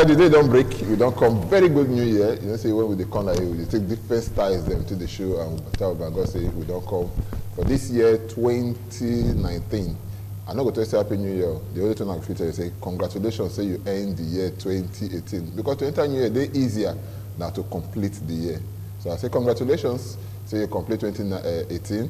the day don't break, you don't come. Very good New Year. You know, say when we dey come like we take different styles them to the show and we tell about God say we don't come for this year 2019. I'm not going to say Happy New Year. The only thing I can tell you say congratulations. Say you end the year 2018 because to enter New Year they easier now to complete the year. So I say congratulations. Say you complete 2018. You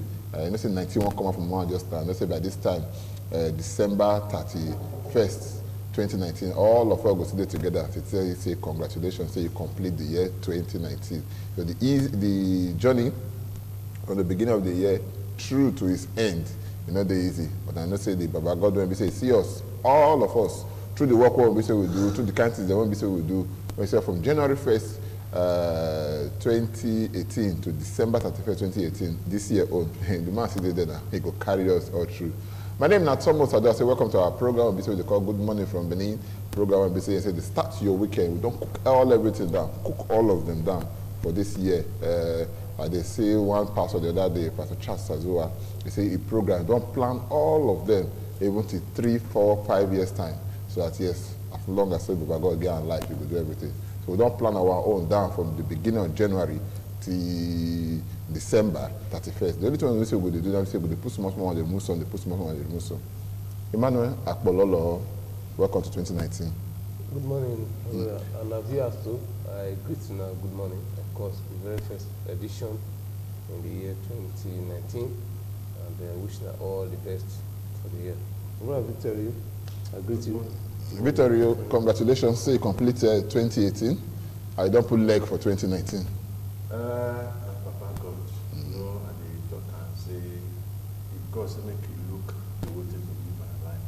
know say 19 won't come out from one just now. You know say by this time December 31st. 2019, all of us go today together to tell you, say congratulations, say you complete the year 2019. So the journey from the beginning of the year through to its end, you know, they easy. But I know say the Baba God when we say see us, all of us, through the work we say we do, through the kindness that we say we do, we say from January 1st, 2018 to December 31st, 2018, this year on, the man see there now, he go carry us all through. My name is Thomas. I say welcome to our program. We call Good Morning from Benin. Program we say start your weekend. We don't cook everything down. Cook all of them down for this year. They say one pastor the other day, Pastor Charles Sazua, they say a program. Don't plan all of them even to 3, 4, 5 years time. So that yes, as long as we God get on life, we will do everything. So we don't plan our own down from the beginning of January to December 31st. The only thing we say we do, we say we put so much more on the moose on, they put so much more on the moose on. Emmanuel Akbololo, welcome to 2019. Good morning, and as viewers too, I greet you now. Good morning. Of course, the very first edition in the year 2019, and wish you all the best for the year. Well, Victoria, I greet you. Victoria, congratulations. Say you completed 2018. I don't put leg for 2019. Papa God, you know, and they talk and say, if God say make you look the way to live my life,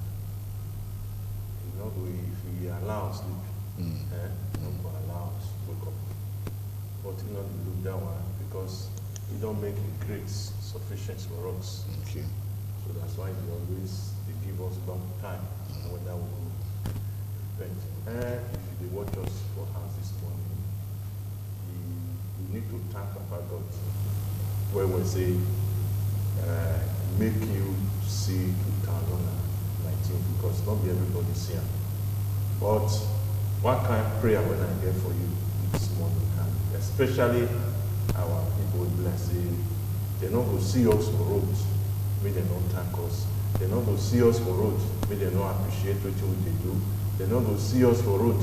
you know, if we allow sleep, you don't go allow us wake up. But you know, look that one because He don't make grace sufficient for us. Okay. So that's why He always they give us long time when that will repent. And if they watch us for us this morning, you need to thank Papa God where we say make you see 2019 because not be everybody see it. But what kind of prayer when I get for you this morning, and especially our people bless they not go see us for road, may they not thank us. They not go see us for road, may they not appreciate what they do. They not go see us for road,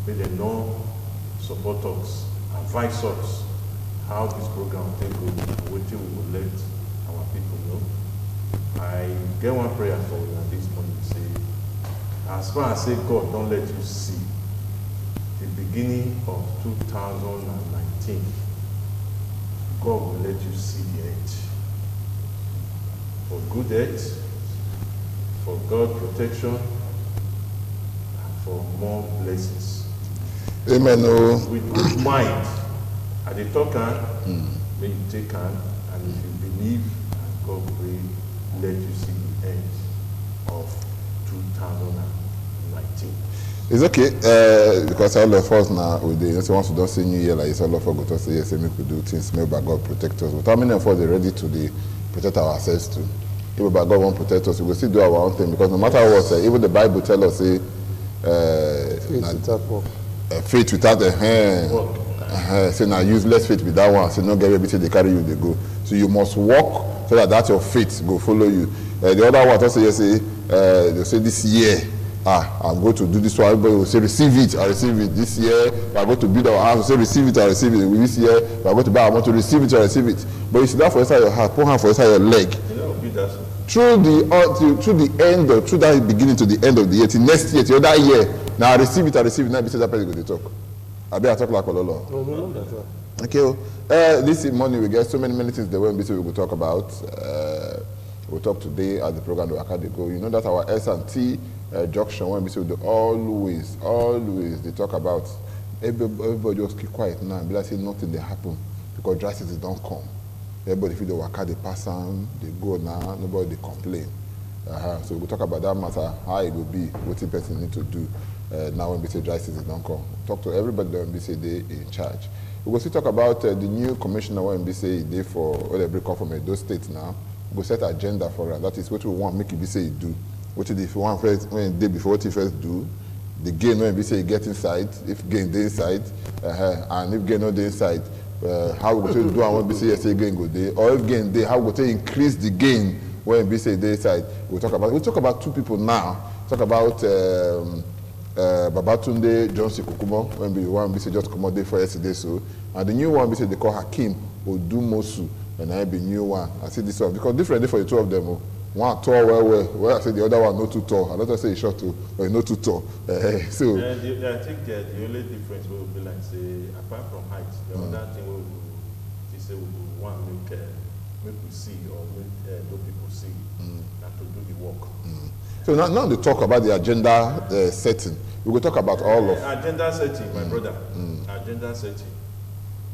may they not support us, advise us how this program will go, what we will let our people know. I get one prayer for you this morning to say, as far as say God don't let you see the beginning of 2019, God will let you see the end. For good health, for God protection, and for more blessings. Amen. With good mind. At the talk may you take hand, and if you believe, God will let you see the end of 2019. It's okay, because all of us now, once we don't say New Year, like it's all of us go to say, yes, we could do things, maybe by God protect us. But how many of us are ready to protect ourselves too? If by God won't protect us, we will still do our own thing, because no matter what, even the Bible tells us, say, faith without a hand. Say now useless faith with that one. Say no get everything they carry you, they go. So you must walk so that your faith go follow you. The other one also say they say this year, I'm going to do this one. Everybody will say receive it, I receive it. This year we are going to build our house. Say receive it, I receive it. This year we are going to buy. I want to receive it, I receive it. But you see that for inside your heart, put hand for inside your leg. Through the end or through that beginning to the end of the year, till next year, till that year. Now I receive it, I receive it. Now be say that person go to talk. I better talk like Ololo. Okay. This morning we get so many things that we will talk about. We'll talk today at the program the go. You know that our S&T junction when we say always they talk about everybody just keep quiet now. Be like say nothing they happen because dry season don't come. Everybody feel the waka they pass on, they go now. Nobody they complain. So we'll talk about that matter, how it will be, what the person need to do. Now when we say dry season don't come, talk to everybody when we say they in charge. We will still talk about the new commissioner when we say they for every call from those states now. We will set agenda for that. That is what we want make it be say do. What if you want first when day before what you first do, the gain when we say get inside, if gain dey inside, and if gain not dey inside, how we go to do and when we say yes, gain go dey, or if gain dey, how we go to increase the gain when we say dey inside. We talk about two people now. Talk about Babatunde Johnson Kukumo, when we one we say just come out there for yesterday, so, and the new one we say they call Hakim Odumosu, and I be new one. I see this one because different day for the two of them. One tall, well, I say the other one not too tall. Another say short too, but not too tall. So I think the only difference will be like say apart from height, the other thing will be say we want make we see or make those people see and to do the work. So now they talk about the agenda setting. We will talk about all of agenda setting, my brother. Agenda setting.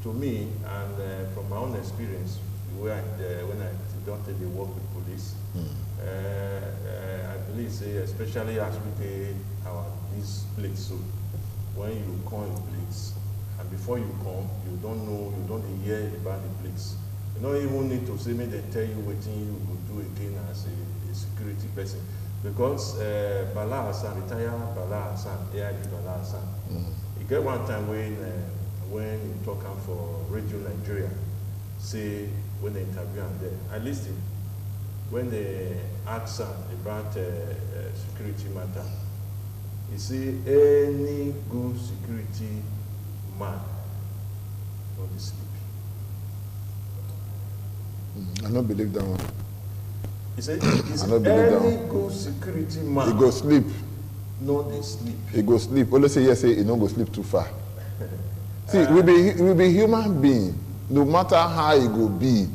To me, and from my own experience, when I don't take the work with police, I believe, say, especially as we take this place, so when you come in place, and before you come, you don't know, you don't hear about the place. You don't even need to say, me they tell you what you will do again as a security person. Because Bala Hassan, retired Bala Hassan, AIG Bala Hassan, you get one time when you talk for Radio Nigeria, say, when they interview him there, I listened. When they ask him about security matter, he say any good security man will be sleepy. I don't believe that one. He said any good security man. He go sleep. No, they sleep. He go sleep. Only say yes, say he don't go sleep too far. See, we be human being. No matter how it go be,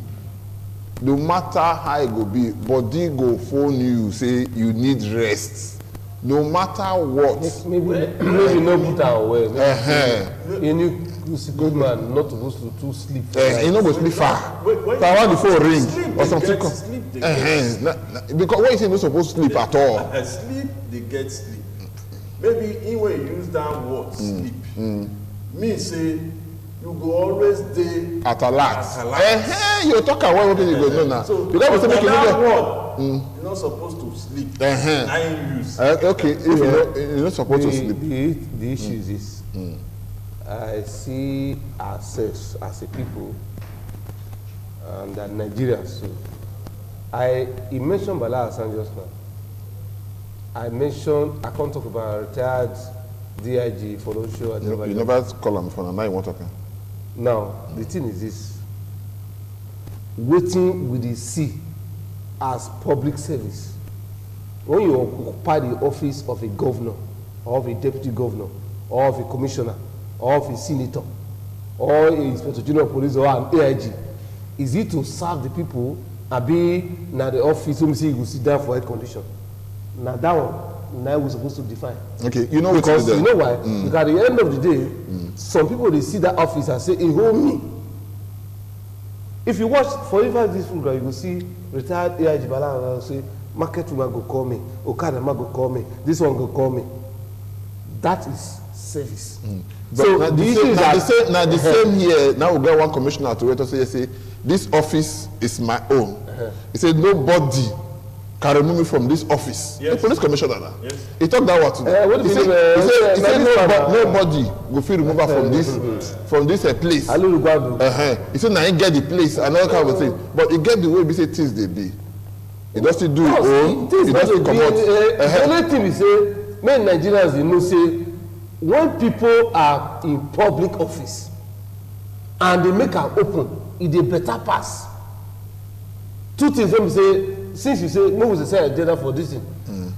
no matter how it go be, body go phone you, say you need rest. No matter what. Maybe no put am well. Any good man not supposed to sleep. He no go sleep far. When the phone ring or something. Because when you say no supposed to sleep at all. Sleep, they get sleep. Maybe in when you use that word sleep. Me say you go always dey at alert. You talk about what you go know now. So because we say make you you're not supposed to sleep. I use. Okay, if you're not supposed to sleep. The issue is this. I see ourselves as a people and Nigerians too. He mentioned Bala Hassan just now. I can't talk about retired DIG for those show. You never call him for now you want to talk. Now, the thing is this. Waiting with the C as public service. When you occupy the office of a governor, or of a deputy governor, or of a commissioner, or of a senator, or a inspector general of police, or an AIG, is it to serve the people and be na the office, so say you go sit down for health condition? Now that one, now we're supposed to define. Okay, you know because you know why? Because at the end of the day, some people they see that office and say, "It hold me." If you watch for even this program, you will see retired AIG Bala and say, "Market woman go call me, Okada man go call me, this one go call me." That is service. So the issue is that the same here. Now we get one commissioner to wait to say, "This office is my own." He said, "Nobody can remove me from this office." Yes. The police commissioner now. Yes. He talked that what today. He said nobody go feel remove from this place. He said now he get the place and all kind of thing. But he get the way we say things they be. He doesn't do it own. He doesn't come out. The only thing we say, many Nigerians they know say when people are in public office and they make am open, it dey better pass. Two things when we say. Since you say, no, we say agenda for this thing.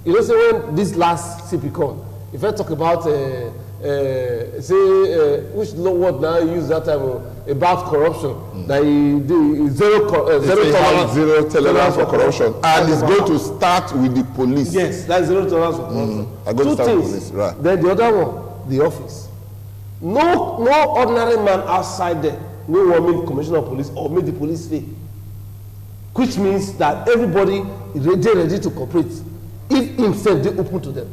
You know, say when this last CP come, if I talk about, which word now use that time about corruption, that zero tolerance for corruption, and it's going to start with the police. Yes, that's zero tolerance for corruption. Two things. Right. Then the other one, the office. No ordinary man outside there no want make commissioner of police or make the police fail. Which means that everybody is ready to cooperate if himself they open to them.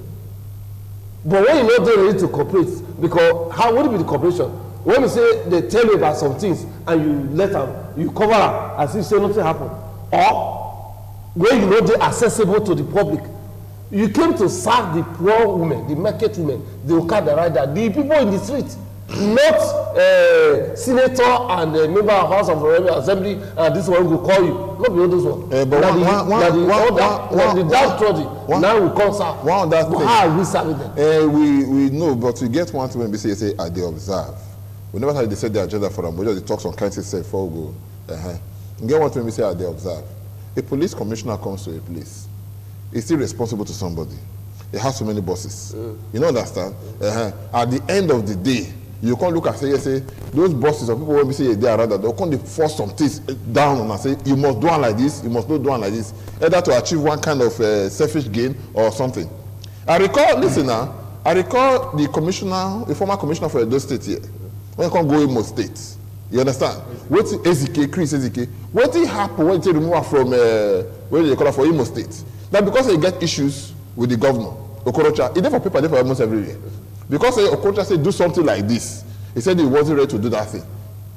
But when you're not ready to cooperate, because how would it be the cooperation? When you say they tell you about some things and you let them, you cover up as if say nothing happened. Or when you're not accessible to the public, You came to serve the poor women, the market women, the Okada rider, the people in the street, not senator and member of House of Assembly, and this one will call you. Not be all those ones. But the downtrodden, now we come serve. One that thing. How are we serving them? We know, but we get one thing when we say, I they observe. We never had they set the agenda for them. We just talk some kind of say before we go. You get one thing we say, they observe. A police commissioner comes to a place. He's still responsible to somebody. He has so many bosses. You know, understand? At the end of the day, you can't look and say, those bosses or people when we say they are rather, they'll come to force some things down and say, you must do one like this, you must not do one like this, either to achieve one kind of selfish gain or something. I recall, listen now, I recall the commissioner, the former commissioner for Edo State here, when he can't go Imo State. You understand? What Ezike, Chris Ezike, what happened when they remove her from where they call her for Imo State? That because they get issues with the governor, Okorocha, he did for paper, for almost everywhere. Because Okorocha said do something like this, he said he wasn't ready to do that thing.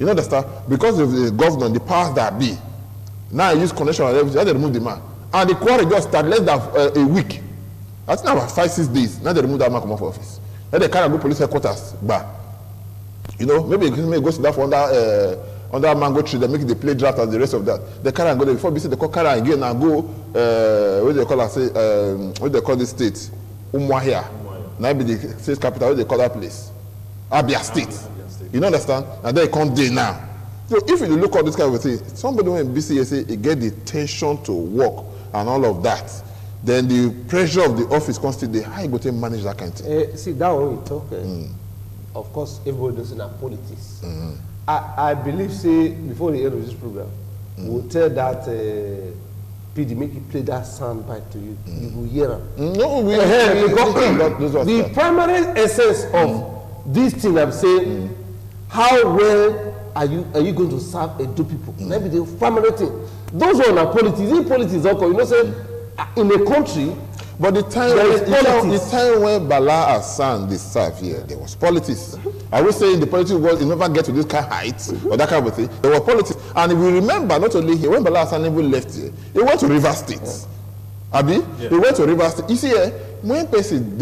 You understand? Because of the governor, the powers that be, now he use connection and everything, they remove the man. And the quarry just started less than a week. I think about 5-6 days. Now they remove that man come off office. Then they carry go police headquarters back. You know, maybe they go sit down for under mango tree, they make the play draft and the rest of that. They carry and go there before they call carry again and go what they call what they call this state? Umuahia. Now be the state capital, what they call that place? Abia State. You know, understand? And then it come there now. So if you look at this kind of thing, somebody when BCSA it get the tension to work and all of that, then the pressure of the office constantly, how you go to manage that kind of thing? See, that one we talk, of course, everybody knows in our politics. I believe, say, before the end of this program, we'll tell that PD, make you play that sound bite to you. You will hear it. No, the primary essence of this thing I'm saying, how well are you going to serve Edo people? Maybe the primary thing. Those who are politics, in politics, you know, say, in a country, but the time when Bala Hassan they served here, there was politics. I will say in the politics world, it never get to this kind of height or that kind of thing. There was politics. And if we remember, not only here, when Bala Hassan even left here, he went to River State. Abi? Yeah. He went to River State. You see, when person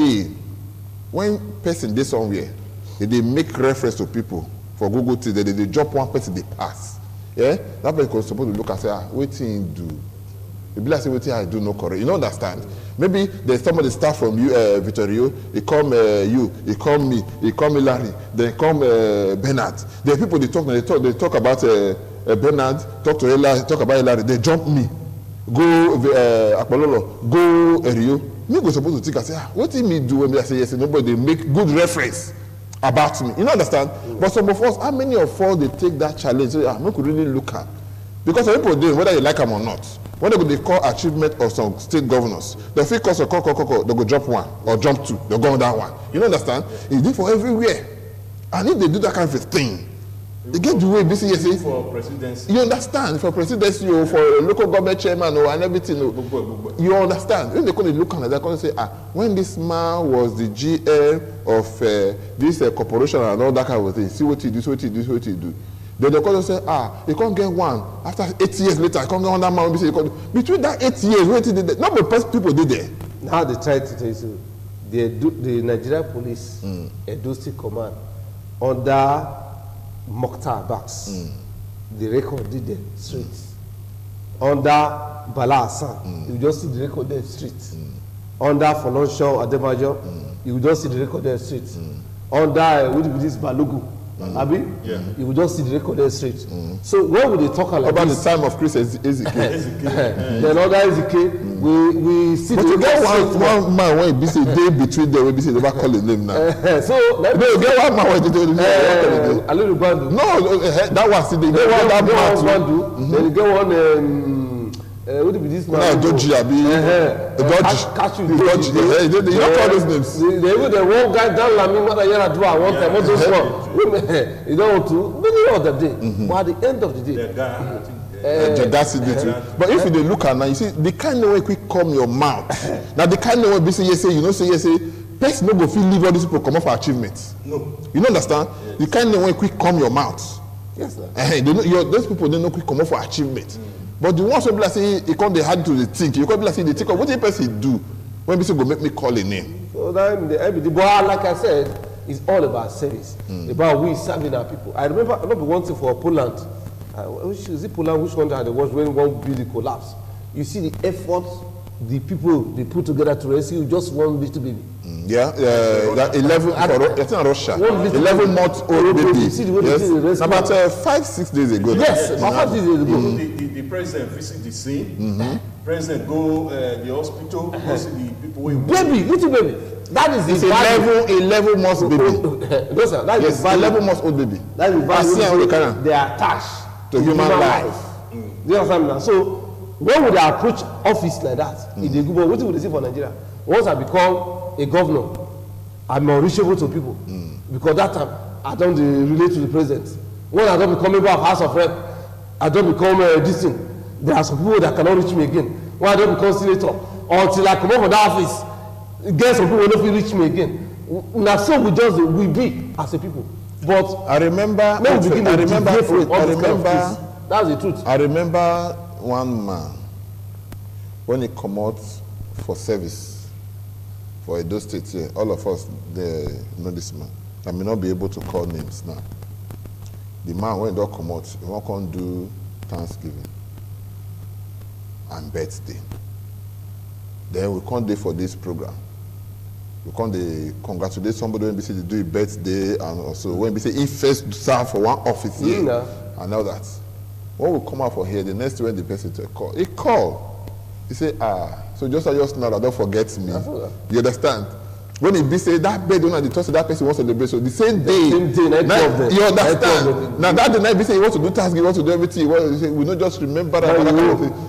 did somewhere, they make reference to people for Google T, they drop one person, they pass. Yeah? That person was supposed to look and say, what thing do? It be like say, what thing I do no correct. You don't understand? Maybe there's somebody start from you, Vittorio, he come you, he come me, he come Larry, then come Bernard. There are people they talk about Bernard, talk to Hilary, talk about Hilary, they jump me. Go Apollo, go Rio. Me go supposed to think and say, what did me do when I say yes? Nobody they make good reference about me. You know understand? But some of us, how many of us they take that challenge? So, we could really look at. Because some people do, whether you like them or not. When they call achievement of some state governors, they feel cause of call, they go jump one or jump two, they go on that one. You know understand? It's there for everywhere. And if they do that kind of thing, they get the way BCSA. For presidency. You understand? For presidency or for a local government chairman or and everything. You understand? When they come to look at that, they say, when this man was the GM of this corporation and all that kind of thing, see what he do, see what he do, see what he do. Then the court say, you can't get one. After 8 years later, I can't get one that man. Between that 8 years, what did they? Not the people did there. Now they try to tell you, the Nigeria police, Edo State Command, under Mokhtar Abbas, the record did the streets. Under Bala Hassan, you just see the record there streets. Under Folonsho Ademajo, you just see the record there streets. Under what is this Balogu? Abi? Yeah. You will just see the record there straight. So when will they talk like about this? The time of Chris Ezike? Then other Ezike, we see but the you get one man when it be a day between them, we say never call his name now. So you get one man when they do a little bandu. No, that one see they get one that man. Then you get one what do be this man? No, Doji, Catch you. You don't call those names. They even the one guy down Lami Mother Yara do I want them. What those one? You don't want to. Many of the day. But at the end of the day, that's it. But if you look at now, you see the kind of way quick come your mouth. Now the kind of way be say yes, say you know say yes, say person no go feel leave all these people come up for achievements. No. You don't understand? Yes. The kind of way quick come your mouth. Yes, sir. Those people they no quick come up for achievement. But the ones who be like say he come they hard to the think. You can't be like say they think of what the person do. When people go make me call a name. So that the MBD, but like I said, it's all about service. About we serving our people. I remember not one thing for Poland. Is it Poland? Which country there was when one building collapsed? You see the effort the people they put together to rescue just one little baby. That 11 it's in Russia. 11 months old baby. You see the way they rescue. About 5-6 days ago. Yes, about 5 days ago. The president visit the scene. President go the hospital. Go see the people. Baby, little baby. That is the 11 months baby. No, sir, that is 11 months old baby. That is value. They are attached to human life. Do you understand now? So when would they approach office like that? If they go, but what would they say for Nigeria? Once I become a governor, I'm unreachable to people because that time I don't relate to the president. When I don't become member of House of Rep, I don't become this thing. There are some people that cannot reach me again. When I don't become senator, until I come up from that office, get some people will not reach me again. Now so we be as a people. But I remember. That's the truth. I remember one man when he come out for service for Edo State here. All of us they know this man. I may not be able to call names now. The man when he don't come out, he won't come do Thanksgiving and birthday. Then we come there for this program. We come they congratulate somebody when we say they do a birthday and also when we say he first serve for one office here and all that. When we come out for here, the next when the person to call, he call. He say, so just now that don't forget me. You understand? When he be say that bed when they talk to that person wants to celebrate, so the same day, you understand? Now that the night be say he wants to do task, he wants to do everything. He wants to say, we not just remember that.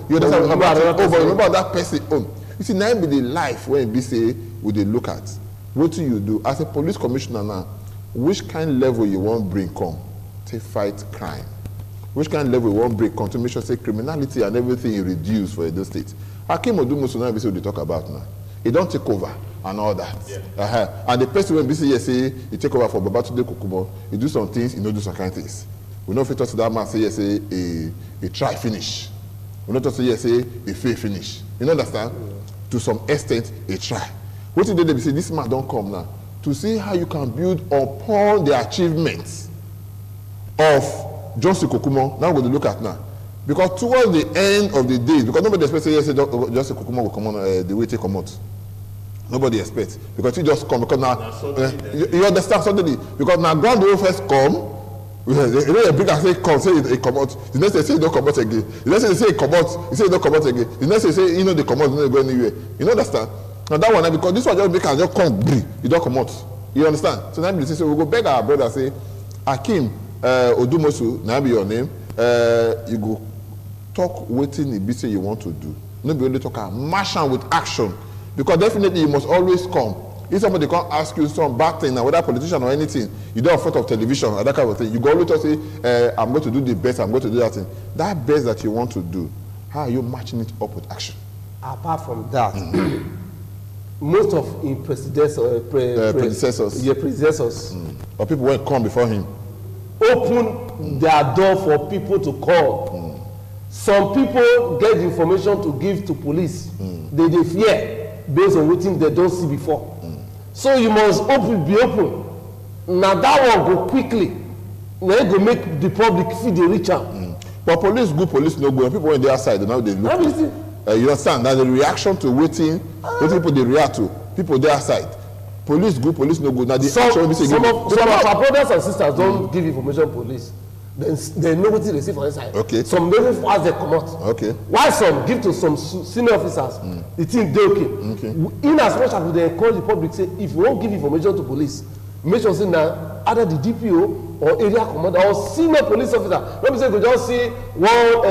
You understand? Remember that person own. You see, now be the life when be say we they look at. What do you do as a police commissioner now? Which kind of level you want bring come to fight crime? Which kind of level you want bring come to make sure say criminality and everything you reduce for Edo State? Hakim Odumosu now be what they talk about now. He don't take over and all that. Yeah. And the person when BC say he take over for Babatunde Kokumo, he do some things, he don't do some kind of things. We know if he talk to that man say yes, a try finish. We not talk to yes, say a fair finish. You understand? To some extent, a try. What did they say? This man don't come now to see how you can build upon the achievements of Johnson Kokumo. Now we're going to look at now. Because towards the end of the day, because nobody expects to say Johnson Kokumo will come on the way they come out. Nobody expects. Because he just come. Because now, you understand suddenly. Because now ground will first come. They bring and say come, say it come out. The next day say it don't come out again. The next day say it come out, he say it don't come out again. The next day say they come out, they don't go anywhere. You understand? Now that one, because this one just make us just come breathe, you don't come out. You understand? So now we say, so we go beg our brother, say, Hakim Odumosu, now be your name. You go talk waiting the say you want to do. Not be only talk mash on with action. Because definitely you must always come. If somebody can't ask you some bad thing, whether politician or anything, you don't have front of television or that kind of thing. You go always say, I'm going to do the best, I'm going to do that thing. That best that you want to do, how are you matching it up with action? Apart from that, most of his predecessors, or people who come before him, open their door for people to call. Some people get the information to give to police. They fear based on what they don't see before. So you must be open. Now that one go quickly. Now you go make the public feel the richer. But police good, police no good. People when they outside, now they look. You understand? That's the reaction to waiting. What people they react to. People they outside. Police good, police no good. Now the some of our brothers and sisters don't give information to police. Then they know what they see for inside. Okay. Some never as they come out. Okay. Why some give to some senior officers? The thing they okay. In as much as they encourage the public, say if you won't give information to police, make sure say now either the DPO or area commander or senior police officer. Let me say we just see one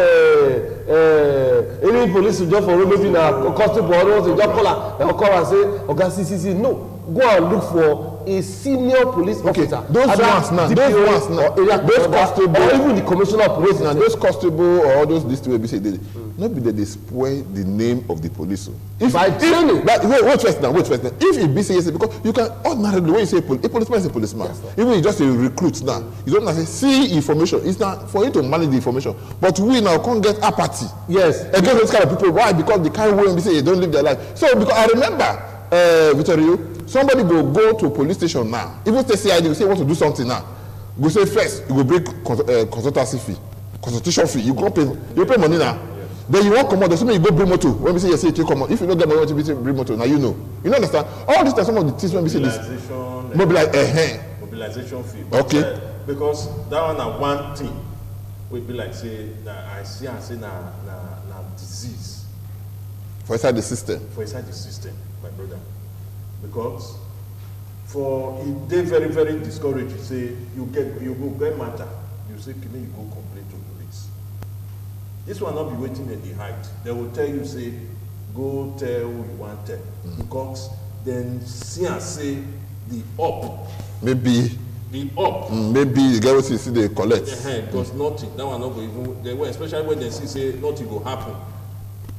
any police job for maybe na constable or they just call and say, "Okay, CCC." No, go and look for a senior police officer. Those ones now, those constable, or even the commissioner of police. Now those constable or those this two ABC they not be they spoil the name of the police. By training. Wait first now. If it be say because you can ordinarily when you say a policeman is a policeman. Yes, even if just a recruit now, you don't have to see information. It's not for you to manage the information. But we now can't get apathy. Yes. Against those kind of people. Why? Because the kind of way they say they don't live their life. So because I remember Vittorio, somebody go to a police station now. Even the CID will say want to do something now. Go say first, you go bring consultancy fee, consultation fee. You pay money now. Yes. Then you won't come out. There's something you go bring motor. When we say yes, you take come out. If you don't get money, you bring motor. Now you know. You understand? All these are some of the things when we say this. Mobilization fee. But, okay. Because that one are one thing. We be like say that I say na disease. For inside the system. For inside the system, my brother. Because for it they very, very discouraging. Say you go get matter. You say, can you go complain to police? This will not be waiting at the height. They will tell you, say, go tell who you want to tell. Because then see and say the up. Maybe the up. Maybe the girls see they collect. Because nothing. That one not go even they were, especially when they see say nothing will happen.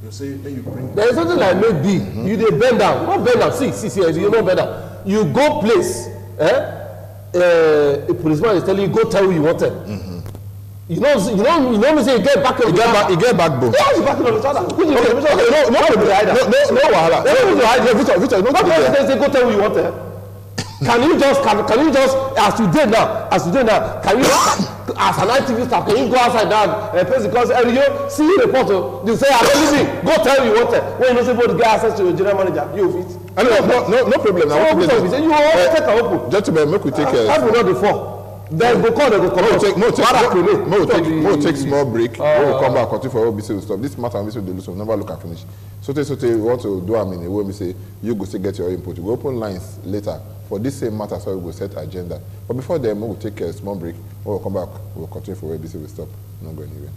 You say then you bring. There is something like maybe you dey bend down. Not bend down. See, you know better. You go place, a policeman is telling you go tell who you want to. You know me say you get back on the shoulder. You get backbone. Yeah, you back on the shoulder. Who is the no wahala. No, say go tell who you want to. Can you just as you did now, can you as an ITV staff can you go outside now because you see you report you say I don't leave me go tell you what when you know say both get access to your general manager you fit. No problem. So what you always take am open. Gentlemen, make we take that will not dey fall. Then go call, they go collect. We'll take small break. We'll come back, continue for OBC will stop. This matter, OBC will lose, never look and finish. So we want to do a minute. We will say, you go say get your input. We will open lines later for this same matter, so we will set agenda. But before then, we will take a small break. We'll come back, we'll continue for OBC will stop. Not going anywhere.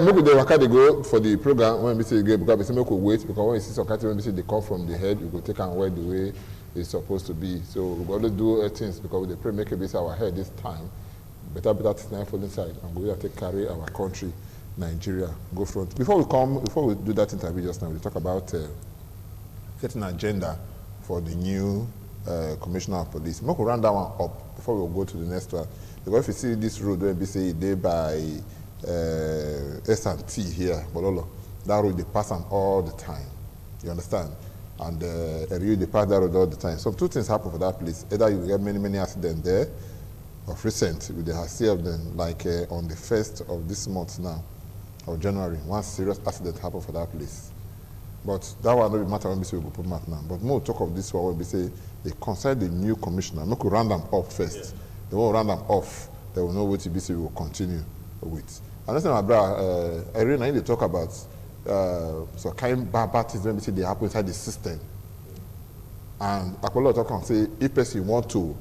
Make the waka they go for the program when we say again because we say make we wait because when you see some kind when we say they come from the head, you go take and wear the way it's supposed to be. So we always do things because we pray make it our head this time. Better things now fall inside and we will take carry our country, Nigeria, go front. Before we do that interview just now, we talk about setting an agenda for the new commissioner of police. Make we round that one up before we go to the next one. Because if you see this road when we say they by S&T here, Bololo, that road they pass them all the time. You understand? And they pass that road all the time. So two things happen for that place. Either you get many accidents there, of recent, we have seen of them like on the 1st of this month now, of January, one serious accident happened for that place. But that one will be matter when we say we go put map now. But more talk of this one when we say they concern the new commissioner. Make we round them up first. Yeah. They won't round them off. They will know what TBC will continue with. And that's my brother, I really need to talk about so kind of bad things when we say they happen inside the system. And Apollo talk and say, if person want to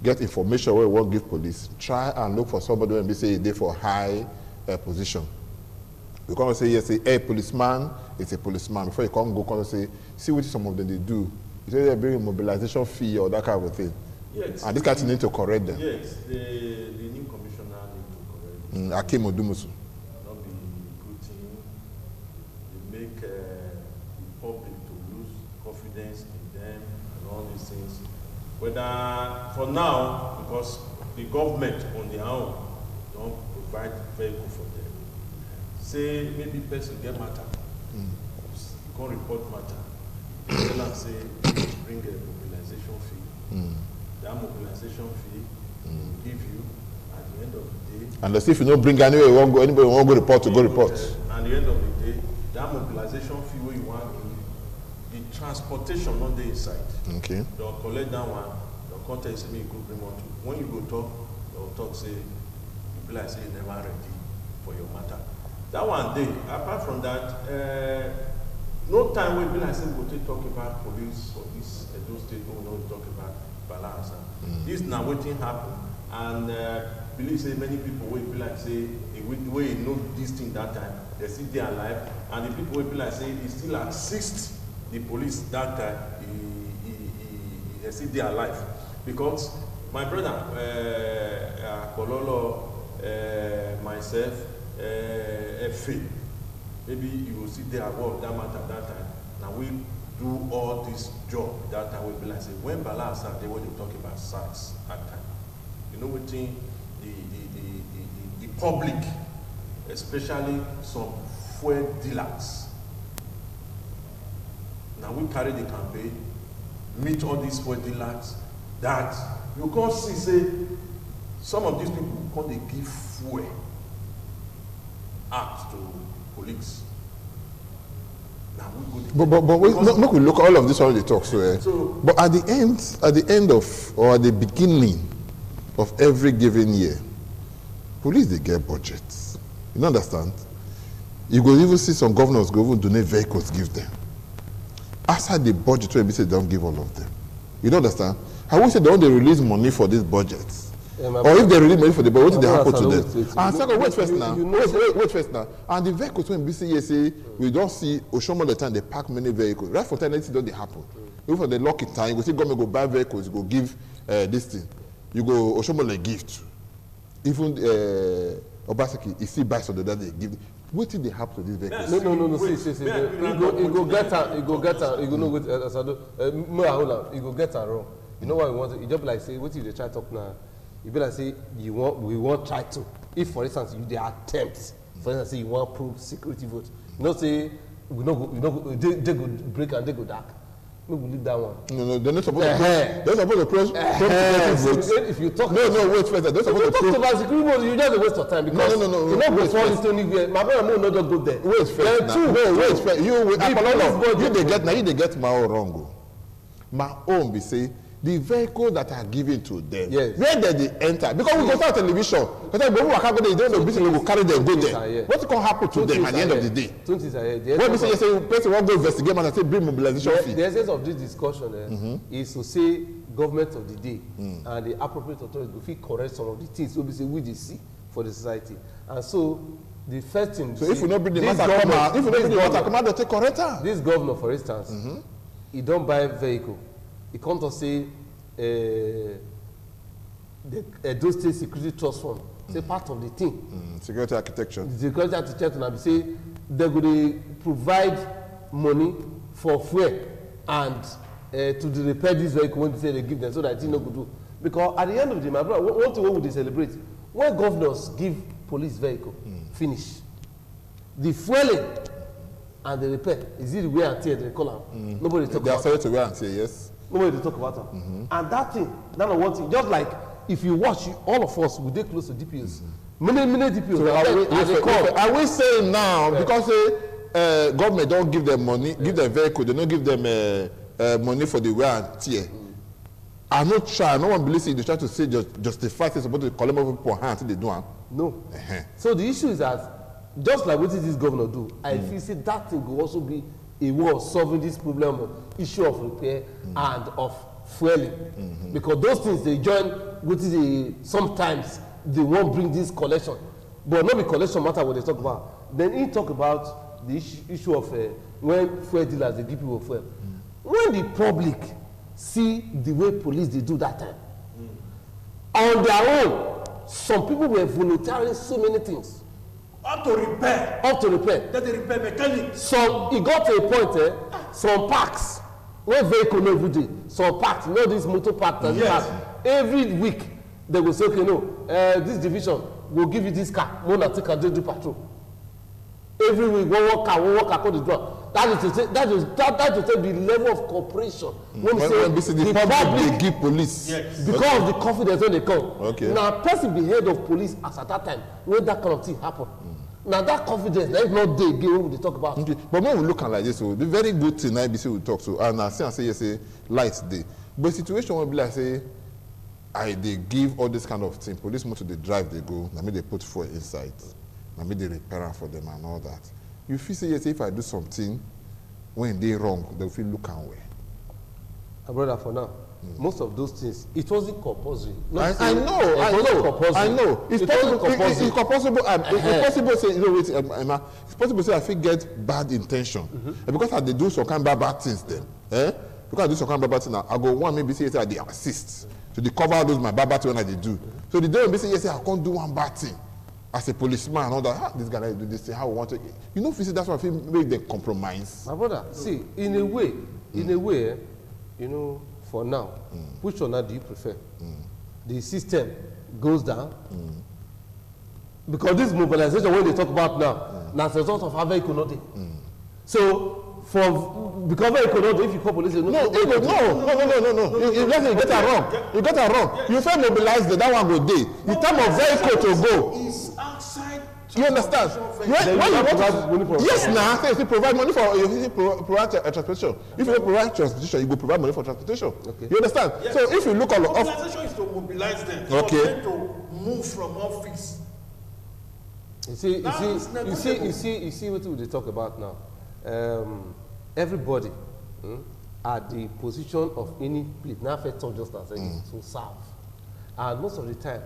get information where we won't give police, try and look for somebody when we say they for high position. You can't say, yes, say, hey, policeman, it's a policeman. Before you come go say, see what some of them they do. You say they bring a mobilization fee or that kind of thing. Yes. And this guy need to correct them. Yes, the new commissioner need to correct them. Akim Odumusu. Not be putting, they make the public to lose confidence in them and all these things. Whether, for now, because the government on their own don't provide vehicle for them. Say, maybe person get matter, go report matter, tell them say, bring a mobilization fee. That mobilization fee will give you at the end of the day. Unless if you don't bring anyway, anybody won't go report to go report. At the end of the day, that mobilization fee where you want the transportation not there inside. Okay. They'll collect that one, they'll contact me, you could bring one to. When you go talk, they'll talk say, you be like say you're never ready for your matter. That one day, apart from that, no time will be like say we go talk about police or this those state we don't talk about balance. This now waiting happen and believe say many people will be like say the way you know this thing that time, they still dey alive, and the people will be like say he still assist the police that time, he still dey alive. Because my brother, Kololo, myself, Efe, maybe you will see there about that matter that time. Now we do all this job that time. We be like say when Bala Assad, they were talk about SARS that time. You know what thing the public, especially some fuel dealers. Now we carry the campaign, meet all these fuel dealers. That you can't see say some of these people come they give fuel out to police. Now we go. But wait, make we look at all of this already talk so. But at the end of or at the beginning of every given year, police they get budgets. You understand? You go even see some governors go even donate vehicles, give them. Outside the budget, we say don't give all of them. You don't understand? I would say they want to release money for these budgets. Or if they release money for the budget, what did they happen to them? And second, wait first now. Wait first now. And the vehicles when BCA say we don't see Oshomo the time they park many vehicles. Right for 10 days, don't they happen? Even for the lucky time, you go see government go buy vehicles, you go give this thing. You go Oshomo like gift. Even Obaseki, if he buys for the other they give. What did they happen to these vehicles? No. See. You go get her. You go know what you go get her wrong. You know what we want? You just like say, what if they try to talk now? You be like say, we want try to. If for instance they attempt, for instance say you want prove security vote. You know say they go break and they go dark. No, we leave that one. No, they're not supposed to. They're supposed to press votes. If you talk, wait first. They're supposed to talk about security votes. You just waste your time because no. You know before this to anywhere. My brother no just go there. Wait first. Wait first. You they get my own wrong. My own be say the vehicle that are given to them. Yes. Where they enter because we go start television. Because when we can't go there, they don't know we go carry them go there. What's going to happen to them at the end of the day? When we say person won't go investigate and say bring mobilization fee. The essence of this discussion is to say government of the day and the appropriate authorities will feel correct some of the things so we say we see for the society. And so the first thing. So if we not bring the matter come out, they take correct. This governor, for instance, he don't buy vehicle. He come to say the Edo State Security Trust Fund, say part of the thing. Security architecture. The security architecture, and say they go provide money for fuel and to repair this vehicle when they say they give them so that it no go do. Because at the end of the day, my brother, what would they celebrate? When governors give police vehicle, finish. The fueling and the repair, is it the wear and tear they call them? Nobody talk about it. They are sorry to wear and tear, yes. Nobody to talk about it. And that thing, that one thing, just like if you watch, all of us, we dey close to DPOs. Many DPOs. So are we saying now, because government don't give them money, give them vehicle, they don't give them money for the wear and tear. I no try, no one believes it, they try to say justify they're supposed to collect more people on hand until they do it. No. So the issue is that, just like what this governor do, I feel say that thing will also be a way of solving this problem of issue of repair and of fueling. Because those things they join with sometimes they won't bring this collection. But not the collection matter what they talk about. Then he talk about the issue of when fuel dealers they give people fuel. When the public see the way police they do that time, on their own, some people were volunteering so many things. Up to repair. That they repair mechanic. So it got to a point, some parks, where vehicle no every day, some parks, you know this motor park, every week they will say, okay, no, this division will give you this car, one that take and do patrol. Every week, one car go the draw. That is to say the level of cooperation. When the public they give police. Yes. Because of the confidence when they come. Okay. Now, person be head of police as at that time when that kind of thing happen. Now that confidence, that is not there again when we talk about. Okay. But when we look at like this, so the very good thing IBC will talk to, and I say yes, say lights day. But situation will be like say, they give all this kind of thing. Police motor they drive, they go. I mean they put fuel inside. I mean they repair for them and all that. You feel say yes, if I do something when they wrong, they will feel look and way. Brother, for now, most of those things, it wasn't compulsory. I know. It's possible. Say, you know, it's possible say I think get bad intention. Because I they do some kind of bad things then. Because I do some kind of bad things now, I go one maybe say I they assist. So they cover those my bad things when I they do. So the day when they say yes, I can't do one bad thing. As a policeman and all that, this guy do this thing, how we want to, you know, that's why I feel make them compromise. My brother, see, in a way, you know, for now, which one do you prefer? The system goes down because this mobilization, when they talk about now, that's a result of Harvey Economic. So, because of economic, if you call police, no. You get it wrong. You get it wrong. You first mobilize that one go day. The time of vehicle to go. Is outside. You understand? Yes, now say if you provide money for provide transportation. If you provide transportation, you go provide money for transportation. Okay. You understand? Yes. So if you look at mobilization is to mobilize them. Okay. To move from office. You see what we talk about now. Everybody at the position of any place now first just as to serve, and most of the time,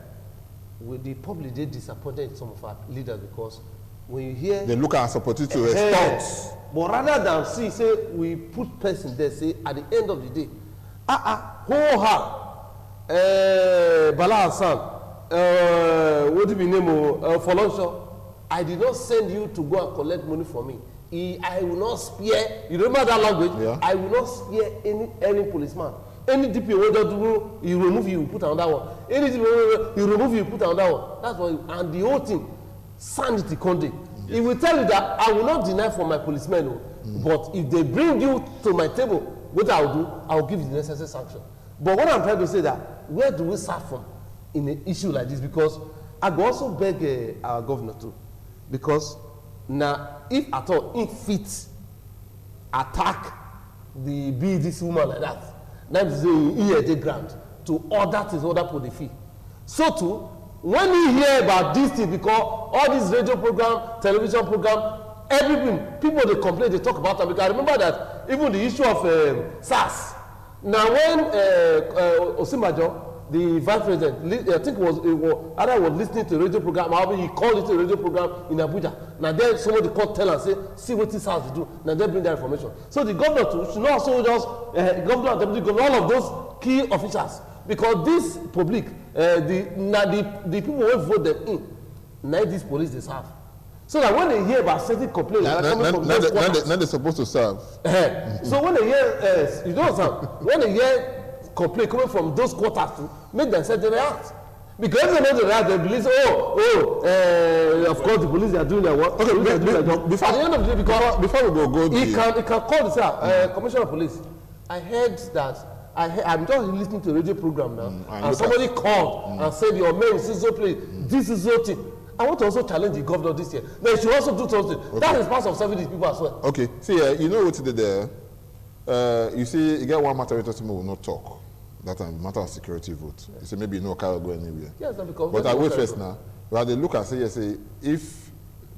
with the public they disappointed in some of our leaders because when you hear they look at as opportunity to respond, but rather than say we put person there, say at the end of the day, Bala Hassan, what do we name Folonsho? I did not send you to go and collect money from me. I will not spare, you remember that language? Yeah. I will not spare any policeman. Any DP you remove, you put another one. Any DP you remove, you put another one. That's why, and the whole thing, sanity Conde. He will tell you that I will not deny for my policemen, but if they bring you to my table, what I will do, I will give you the necessary sanction. But what I'm trying to say that, where do we start from in an issue like this? Because I go also beg our governor too, because now, if at all, if fit attack this woman like that, that is the ground to order his order for the fee. So too, when you hear about this thing, because all these radio program, television program, everything, people they complain, they talk about it. Because I remember that even the issue of SARS. Now when Osimajo, the vice president, I think was listening to a radio program, or he called it a radio program in Abuja. Now then somebody called tell and say, see what this has to do. Now then bring that information. So the governor too should not also just governor and deputy governor, all of those key officials, because this public, the people who vote them in, now this police they serve. So that when they hear about certain complaints, now they're supposed to serve. So when they hear, you don't serve. When they hear complaint coming from those quarters to make themselves react. Because they know they react, they believe, of course the police are doing their work. Okay, before at the end of the day, before we go he can call this commissioner of police. I heard that I'm just listening to a radio program now, and somebody called and said your man is so please, this is so thing. I want to also challenge the governor this year. They should also do something. Okay. That is part of serving these people as well. Okay, see, you know what they did there? You see, you get one matter we will not talk. That matter of security vote. You say maybe no car will go anywhere. Yes, because but I wait first now. Well, they look and say, yes, if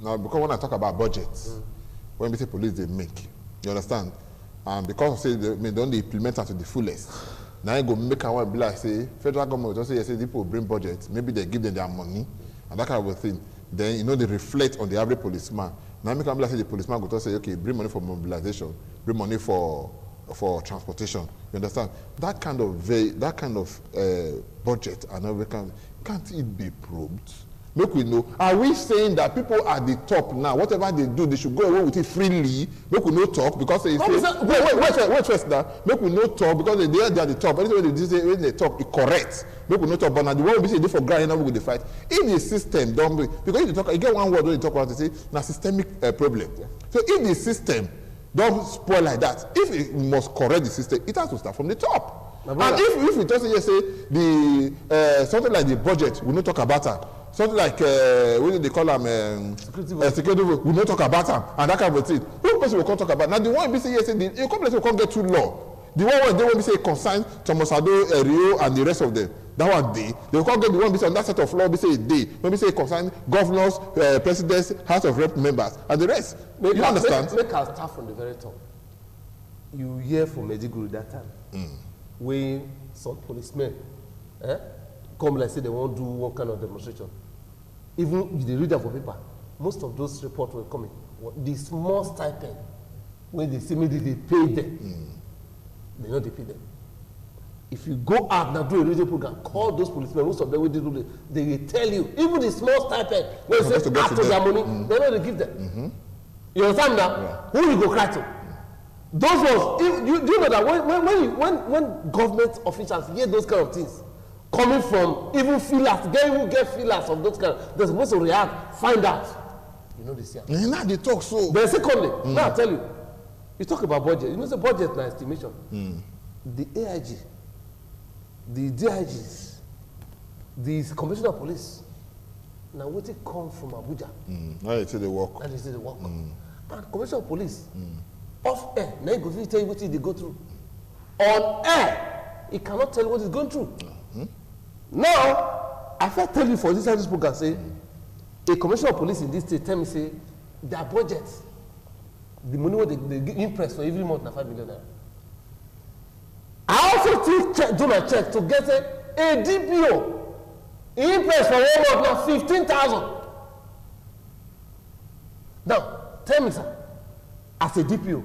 now because when I talk about budgets, when we say police they make, you understand? And because say they don't implement it to the fullest. Now you go make one be like say federal government will just say yes, people bring budget, maybe they give them their money and that kind of thing. Then you know they reflect on the average policeman. Now make one be like say the policeman go to say, okay, bring money for mobilization, bring money for transportation. You understand? That kind of budget and everything, can't it be probed? Make we know. Are we saying that people at the top now, whatever they do, they should go away with it freely? Make we no talk because they say wait first now. Make we no talk because they are at the top. Anything when they talk, it correct. Make we no talk. But now the one we say they for granted, now we go fight. In the system, don't be, because if you talk, you get one word when you talk about it, say now systemic problem. Yeah. So in the system, don't spoil like that. If it must correct the system, it has to start from the top. And if we just say the something like the budget, we don't talk about that. Something like what do they call them? Security vote. We don't talk about them and that kind of thing. Who person we can't talk about? Now the one we say yes, the complex we can't get too low. The one where they want to say concern Thomas Ado, Rio, and the rest of them. That one day they can't get the one we say on that set of law. We say a day. When we say concern governors, presidents, House of Rep members, and the rest. You understand? Make us start from the very top. You hear from Mediguru that time. when some policemen come like say they won't do one kind of demonstration. Even if they read them for paper, most of those reports will come in. The small stipend, when they see me, they pay them. They know they pay them. If you go out now do a radio program, call those policemen, most of them will do they will tell you, even the small stipend, when they say after their money, they know they give them. You understand now? Yeah. Who you go cry to? Those ones, do you know that when government officials hear those kind of things, coming from even feelers, get feelers of those kind of, they're supposed to react, find out. You know this here. Now they talk so. Then secondly, now I tell you, you talk about budget. You know the budget now estimation. The AIG, the DIGs, the commissioner of police, now what it come from Abuja. Now they say they work. And they say they work. And commissioner of police, off air, now he go tell you what they go through. On air, he cannot tell you what he's going through. Now, I first tell you for this program, say, a commissioner of police in this state tell me, say, their budget, the money what they get impressed for every month na 5 million naira. I also still do my check to get a DPO impressed for 1 month now 15,000. Now, tell me, sir, as a DPO,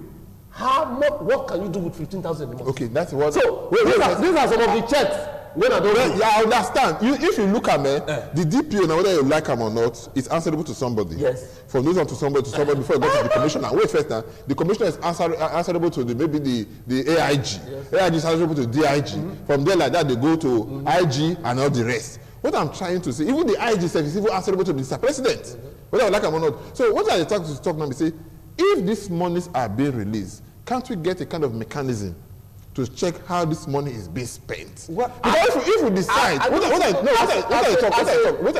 how much? What can you do with 15,000 a month? Okay, that's what. So these are some of the checks. When I don't yeah, I understand. If you look at me, the DPO, now whether you like him or not, is answerable to somebody. Yes. From this one to somebody before you go to the commissioner. Wait first now. The commissioner is answerable to maybe the AIG. Yes. AIG is answerable to DIG. From there like that, they go to IG and all the rest. What I'm trying to say, even the IG is even answerable to Mr. President. Whether you like him or not. So what I talk now, we say, if these monies are being released, can't we get a kind of mechanism to check how this money is being spent? If we decide, what I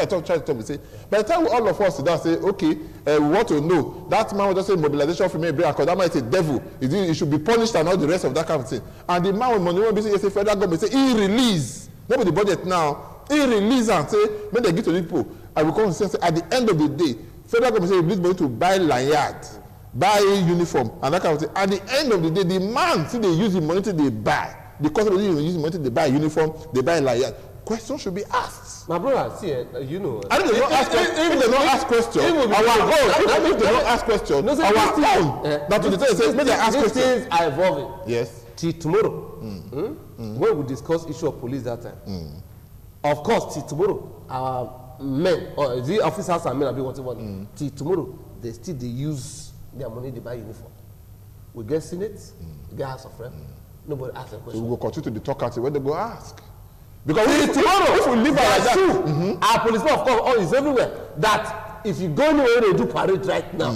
try to talk, we say, by the time all of us sit down say, okay, we want to know, that man will just say mobilization for me, because that man is a devil, he should be punished and all the rest of that kind of thing. And the man with money will be say, federal government say, he release, not with the budget now, he release and say, when they give to the people, I will come and say, at the end of the day, federal government say, release money to buy lanyard, buy uniform and that kind of thing. At the end of the day, the man see they use the money they buy. The customer use the money they buy uniform, they buy lanyard. Questions should be asked. My brother, see, you know. I think they don't ask questions. If they don't ask questions, our own. If they don't ask questions, our own. That to the time says, may they ask questions. Things are evolving. Yes. Till tomorrow, when we discuss issue of police that time, of course, till tomorrow, our men or the officers and men are being whatever. Till tomorrow, they use their money, they buy uniform. We get Senate, we get House of Rep. Nobody asks a question. So we will continue to talk at it when they go ask. Because tomorrow, if we leave like that, our policemen, of course, all is everywhere. That if you go anywhere they do parade right now,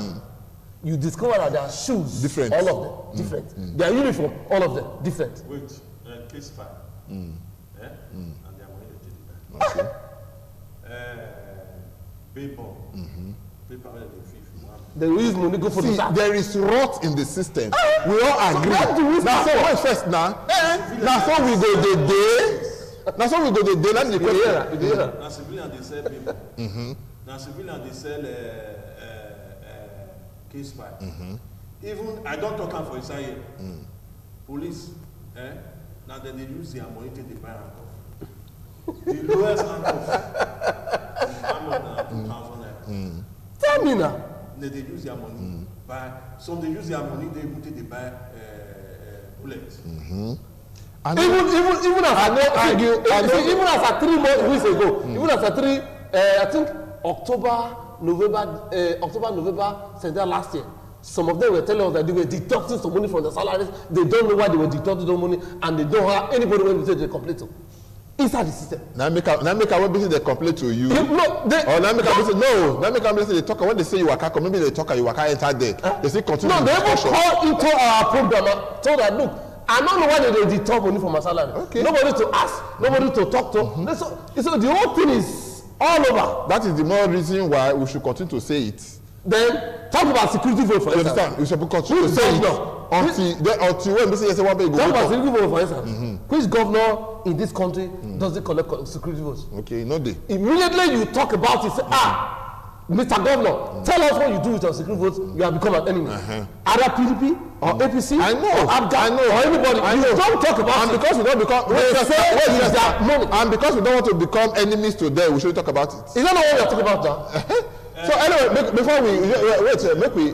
you discover that their shoes, different, all of them, different. Their uniform, all of them, different. Wait, case file. And their money they take back. Paper, paper where they feel. They use money go for the See, there is rot in the system. We all agree. Now, wait first now. Now, so we go the day. Now, so we go the day. That's the question. Now, civilian they sell paper. Now, civilian they sell case file. Even I don't talk for Isaiah. Police, now then they use their money to buy handcuff. The lowest handcuff is 2,000 naira. Tell me now. They use their money buy. Some they use their money they buy bullets. And even as I know argue, even as a 3 weeks ago, even as a I think October, November, September last year. Some of them were telling us that they were deducting some money from their salaries. They don't know why they were deducting the money, and they don't have anybody when they complain to. Inside the system. Now make a they complain to you. No, they talk when they say you waka, maybe they talk you waka enter there. They say continue. No, they even call into our program told that look, I don't know why they deduct money from my salary. Okay. Nobody to ask, nobody to talk to. So the whole thing is all over. That is the more reason why we should continue to say it. Then talk about security vote for instance. You understand? We should continue to say it. Until when they say yes, one day go. Talk about security vote for instance. Which governor in this country does it collect security votes? Okay, no day. Immediately you talk about it, say, Mr. Governor, tell us what you do with your secret votes. You have become an enemy. Either PDP or APC I know. or ABGA or anybody. You don't talk about and because we don't become and because we don't want to become enemies to them, we should talk about it. You don't know what we are talking about now. So anyway, before we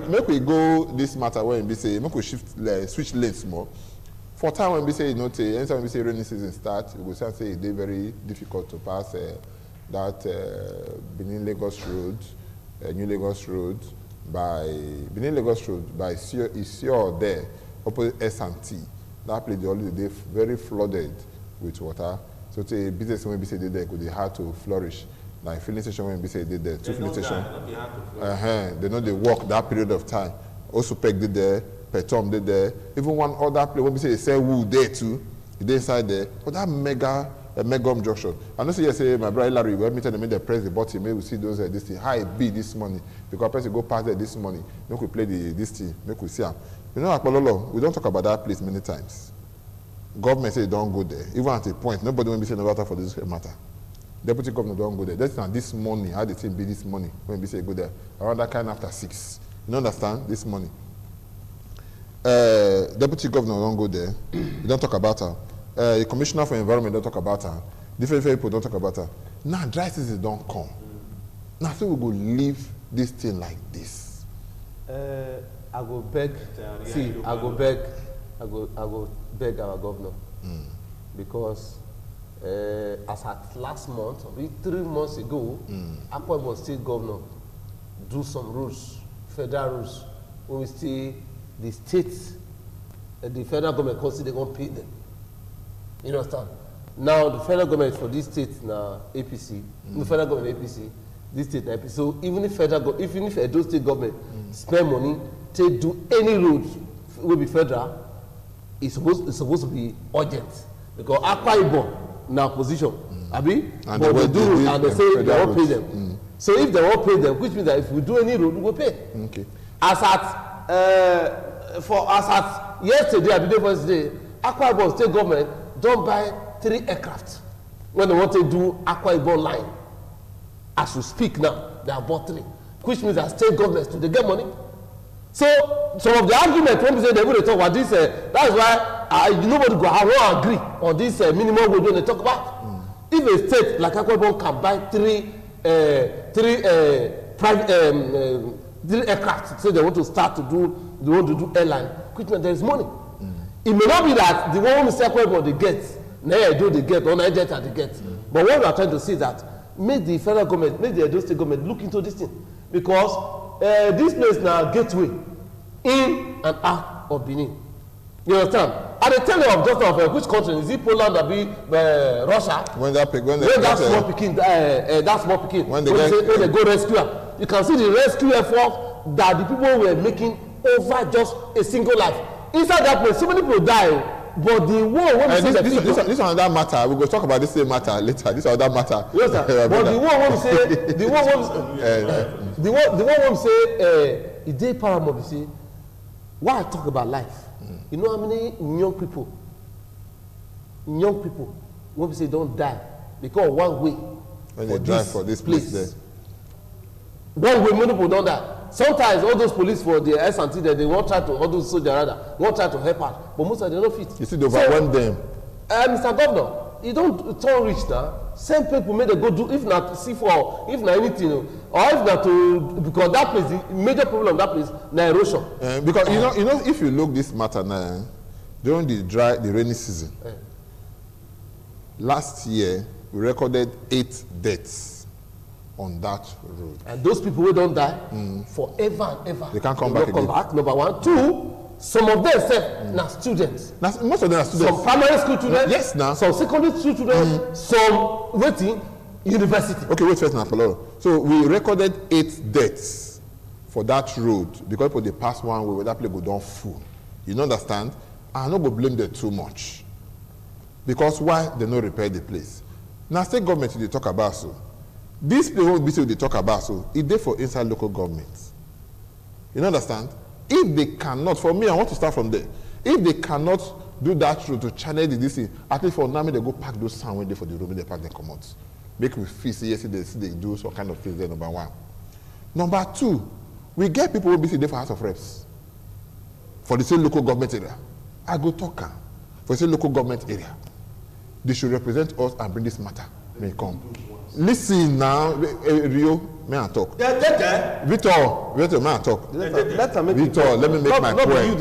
make we go this matter when we say make we switch lanes more. For time when we say anytime we say rainy season start, we go say it's very difficult to pass that Benin Lagos Road, New Lagos Road by Benin Lagos Road by Isior there opposite S&T. That place they very flooded with water. So the business when we say there could be hard to flourish. Like filling station when we say there, two filling stations. They know they work that period of time. Also Peg did there, Petom did there. Even one other place when we say they sell wood there too. They inside there. But that mega junction. I know say my brother Larry, we meet them, they press the button, maybe we see those this thing. How it be this morning? Because person go past there this morning. Make we play this thing, make we see them. You know, Akpololo, we don't talk about that place many times. Government say don't go there. Even at a point, nobody will be saying no matter for this matter. Deputy governor don't go there. That's not this morning. How the thing be this morning when we say go there? Around that kind after 6. You understand? This morning. Deputy governor don't go there. We don't talk about her. The commissioner for environment don't talk about her. Different people don't talk about her. Now dry season don't come. Now so we go leave this thing like this. I go beg. I go beg our governor because as at last month, 3 months ago, Akwa Ibom State Governor do some rules, federal rules, when we see the states, the federal government consider they won't pay them. You understand? Now the federal government for this state now APC, the federal government APC, this state now APC. So even if Edo State government spend money to do any road will be federal, it's supposed to be urgent because Akwa Ibom now position, abi, and but they do and they say they won't pay them. So if they won't pay them, which means that if we do any road, we will pay. Okay. As at yesterday, I believe yesterday, Akwa Ibom State government don't buy 3 aircraft when they want to do Akwa Ibom line. As we speak now, they have bought 3, which means that state governments they get money. So some of the argument when we say they will talk about this, that's why nobody go won't agree on this minimum wage when they talk about. If a state like Akwa Ibom can buy 3 private 3 aircraft, so they want to start to do airline, which means there is money. It may not be that the one Mr. Akwa Ibom they get, Edo they get, or Nigeria they get. But what we are trying to say is that make the federal government, make the Edo State government look into this thing, because this place now gateway in and out of Benin. You understand? And they tell you of just of which country is it? Poland or be Russia? When that small picking, when they go rescue her, you can see the rescue effort that the people were making over just a single life. Inside that place, so many people die. But the one when we say this is another matter. We will talk about this same matter later. This is another matter. Yes, sir. But the one when we say the one when we say it dey paramount. We say why I talk about life. You know how many young people when we say don't die because one way when they drive for this place there. One way many people don't die. Sometimes all those police for the S&T that they won't try to, all those soldiers rather, won't try to help out, but most of them don't fit. You see, they overwhelm them. Mr. Governor, you don't turn rich now. Same people may they go do, if not C4, if not anything, or if not to, because that place, the major problem of that place, na erosion. Because you know, if you look this matter now, during the rainy season, last year we recorded 8 deaths on that road. And those people who don't die forever and ever. They can't come back again. Number one. 2, some of them now students. Most of them are students. Some primary school students. Yes, now. Some secondary school students. Some waiting university. Okay, wait first now, Paulo. So we recorded 8 deaths for that road because people they pass one way where that place go down full. You know, understand? I no go blame them too much. Because why they no repair the place? Now state government they talk about so. This place won't be so they talk about so it's there for inside local governments. You understand? If they cannot, for me, I want to start from there. If they cannot do that road to channel this thing, at least for now, they go pack those sound when they for the road, they pack them come out. Make me feel say yes, they do some kind of things there, number one. Number two, we get people who be there for House of Reps, for the same local government area. I go talk for the same local government area. They should represent us and bring this matter. May come. Listen now, Rio, may I talk? Victor, may I talk? Victor, let me make my point.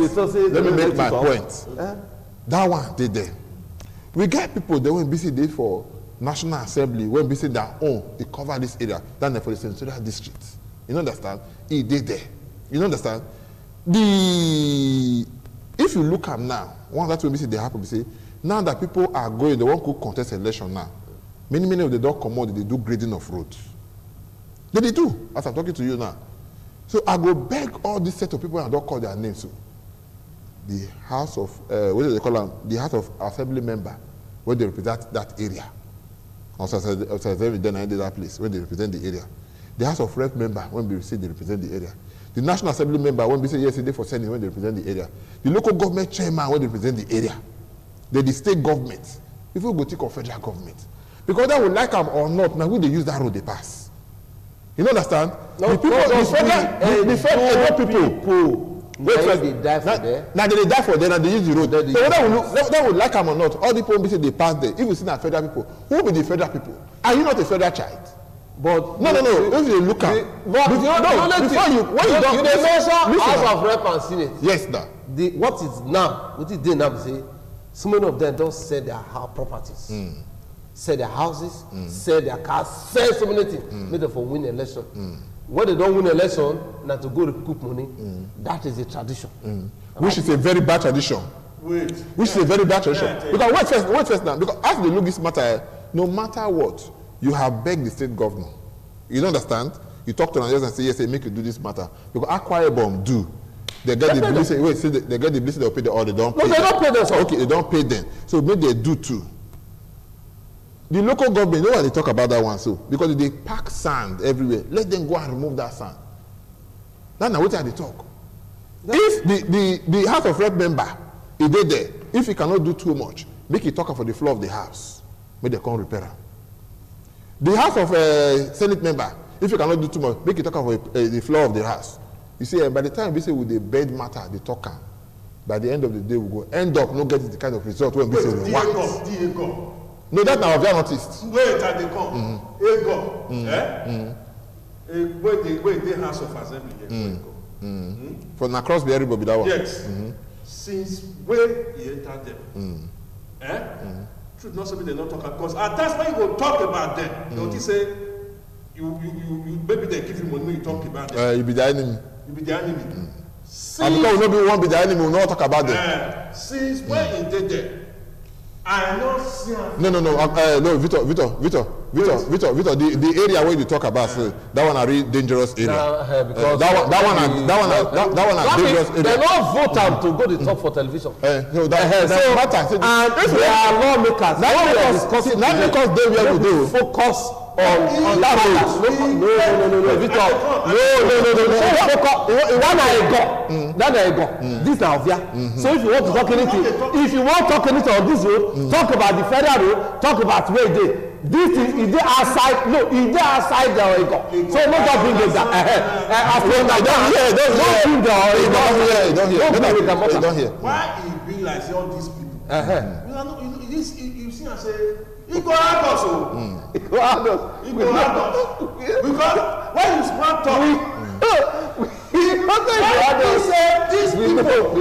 Let me make my point. That one, they there. We get people that when BC did for National Assembly, when BC their own, they cover this area, then for the senatorial district. You understand? He did there. You understand? If you look at now, one that will be they happen to say, now that people are going, they won't go contest election now. Many of them don't come out, they do grading of roads. They do, as I'm talking to you now. So I go beg all this set of people and don't call their names. So the House of, what do they call them? The House of Assembly member, where they represent that area. Also, then I did that place, where they represent the area. The House of Rep member, when we say they represent the area. The National Assembly member, when we say yesterday for Senate, when they represent the area. The local government chairman, when they represent the area. The state government. If we go take on federal government. Because they would like them or not, now when they use that road, they pass. You understand? No, the people, the federal people. They die for there. Now they die for there and they use the road. So they would like them or not, all the people say they pass there. If you see that federal people, who will be the federal people? Are you not a federal child? But no. If you look at when you mention House of Rep and Senate. Yes, sir. What is now? What is they now say? So many of them don't sell their properties, sell their houses, sell their cars, sell so many things, made them for win election. When they don't win election, now to go recoup money, that is a tradition. Which is a very bad tradition. Which is a very bad tradition. Because wait first now. Because as they look this matter, no matter what, you have begged the state governor. You don't understand? You talk to them and say, yes, make you do this matter. Because Akwa Ibom do. They get the blessing. Wait, see, they get the blessing. They'll pay the order. They don't pay. No, they don't pay them. So. Okay, they don't pay them. So maybe they do too. The local government, you know why they talk about that one so? Because they pack sand everywhere. Let them go and remove that sand. That's not what they talk. If the House of Rep member, if they there, if he cannot do too much, make it talk for the floor of the house. Make they come repair it. The House of Senate member, if you cannot do too much, make it talk for the floor of the house. You see, by the time we say with the bed matter, the talker, by the end of the day, we go end up not getting the kind of result when we say we want. No, that's our noticed. Wait till they come. Wait, they House of Assembly. For across the everybody that one. Yes. Since where he entered them. Truth not something they not talk about. Because at times when you go talk about them, they will say, you maybe they give you money, you talk about them. You be the enemy. You be the enemy. And because we not be the enemy, we not talk about them. Since when he did that, I not see. No, Victor. The area where you talk about, that one a really dangerous area. That one a dangerous area. They don't vote out to go to talk for television. No, that matter. And if they are lawmakers, not because they will do focus on that road. No, Victor. No. That go. This is obvious. So if you want to talk anything, on this road, talk about the federal road, talk about where they. This is they outside. No, is they outside the ego. So no don't bring them down. Don't hear. Why it be like say all these people? You see, I say. He go out also. He go out. Because when you smart talk, these people for 1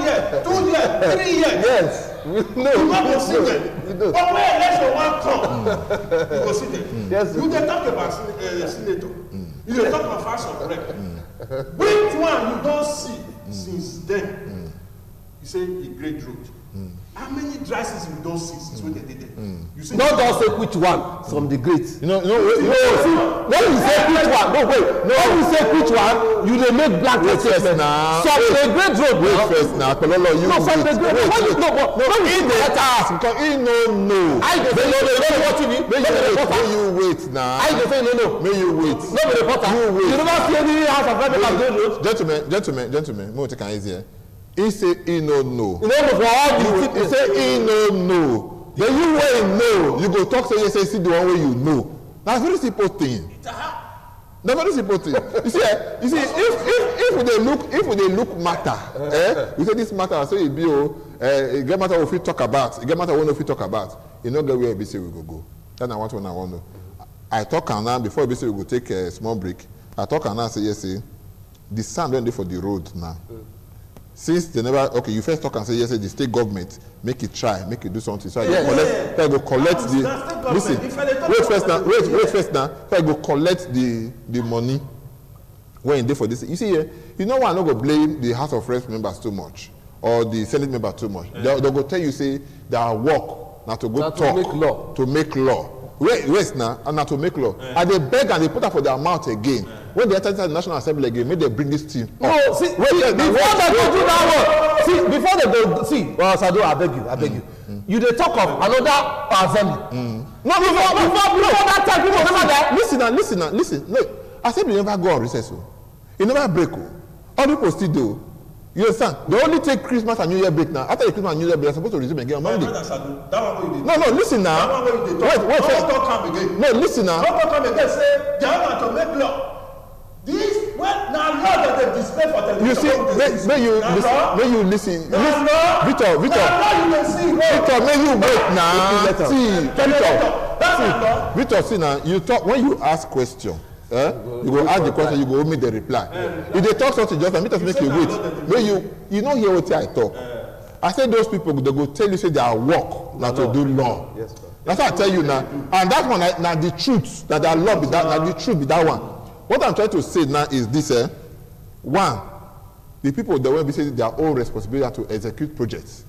year, 2 years, 3 years. Yes. You not go see them. But when election one come, you go see them. Yes. You dey talk about senator. You dey talk about House of Rep. Which one you don't see since then? You say the great road. How many dry seasons you don't see since when they did it? You see, don't say which one from the great. When you say which one, when you say which one, you dey make blanket statement. So the great road. Wait first now, Kololo, you. No, from the great road. No, he dey ask because he no. I dey say no. What TV? May you wait now. I dey say no. May you wait. No be reporter. You wait. You never see any House of Representatives road. Gentlemen. Mo take an easy. He say he no. You know for all you say he no. Then you wey know. You go talk say yes, say see the one way you know. That's a very simple thing. That's very simple thing. You see, if they look matter, we say this matter, so it be get matter we fit talk about, get matter we no fit talk about. You know get where BC we go. Then I want to know. I talk and now before BC we go take a small break. I talk and now say yes, the sand don't do for the road now. Since they never you first talk and say yes, the state government make it try, make it do something. So I go collect the listen. Wait first now. So I go collect the money when they for this. You see here, you know why I not go blame the House of Reps members too much or the Senate member too much. They go tell you say they are work now to go talk to make law. Wait now, and not to make law. And they beg and they put up for their mouth again. When they enter the National Assembly again, maybe they bring this team. No, see, before they go do that one, see, before they go, see, well, Sado, I beg you. You they talk of another assembly. No, before that time, people never there. Listen. Look, assembly never go on recess. It never break. All people still do. You understand? They only take Christmas and New Year break now. After the Christmas and New Year break, they're supposed to resume again on Monday. No, listen now. Wait first. No, listen now. Don't come again. Say they want to make law. This when now law that they display for television. You see, when you listen. Victor, may you wait now. Victor, see now. You talk when you ask question. You go ask the question, you go make the reply. If they talk something, just let me make you wait. When you don't hear what I talk. I said those people they go tell you say they are work now to do law. Yes, that's what I tell you now. And that one now the truth that their law be that now the truth be that one. What I'm trying to say now is this: one, the people that will be saying their own responsibility to execute projects,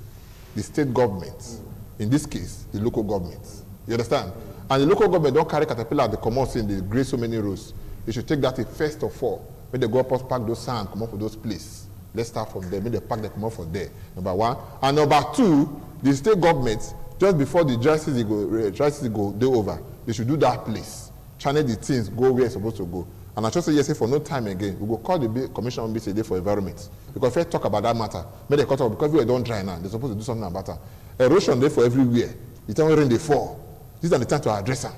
the state government, in this case, the local government. You understand? And the local government don't carry caterpillar the commerce in the grade so many rows. They should take that first of all. When they go up and pack those sand, come up for those places. Let's start from there. When they pack, they come up for there. Number one. And number two, the state government, just before the dry season go day over, they should do that place. Channel the things, go where it's supposed to go. And I just say yes, for no time again, we go call the commission on BCD for environment. Because first talk about that matter. May they cut off because we don't dry now. They're supposed to do something about it. Erosion there for everywhere. The time when rain they fall. These are the time to address her.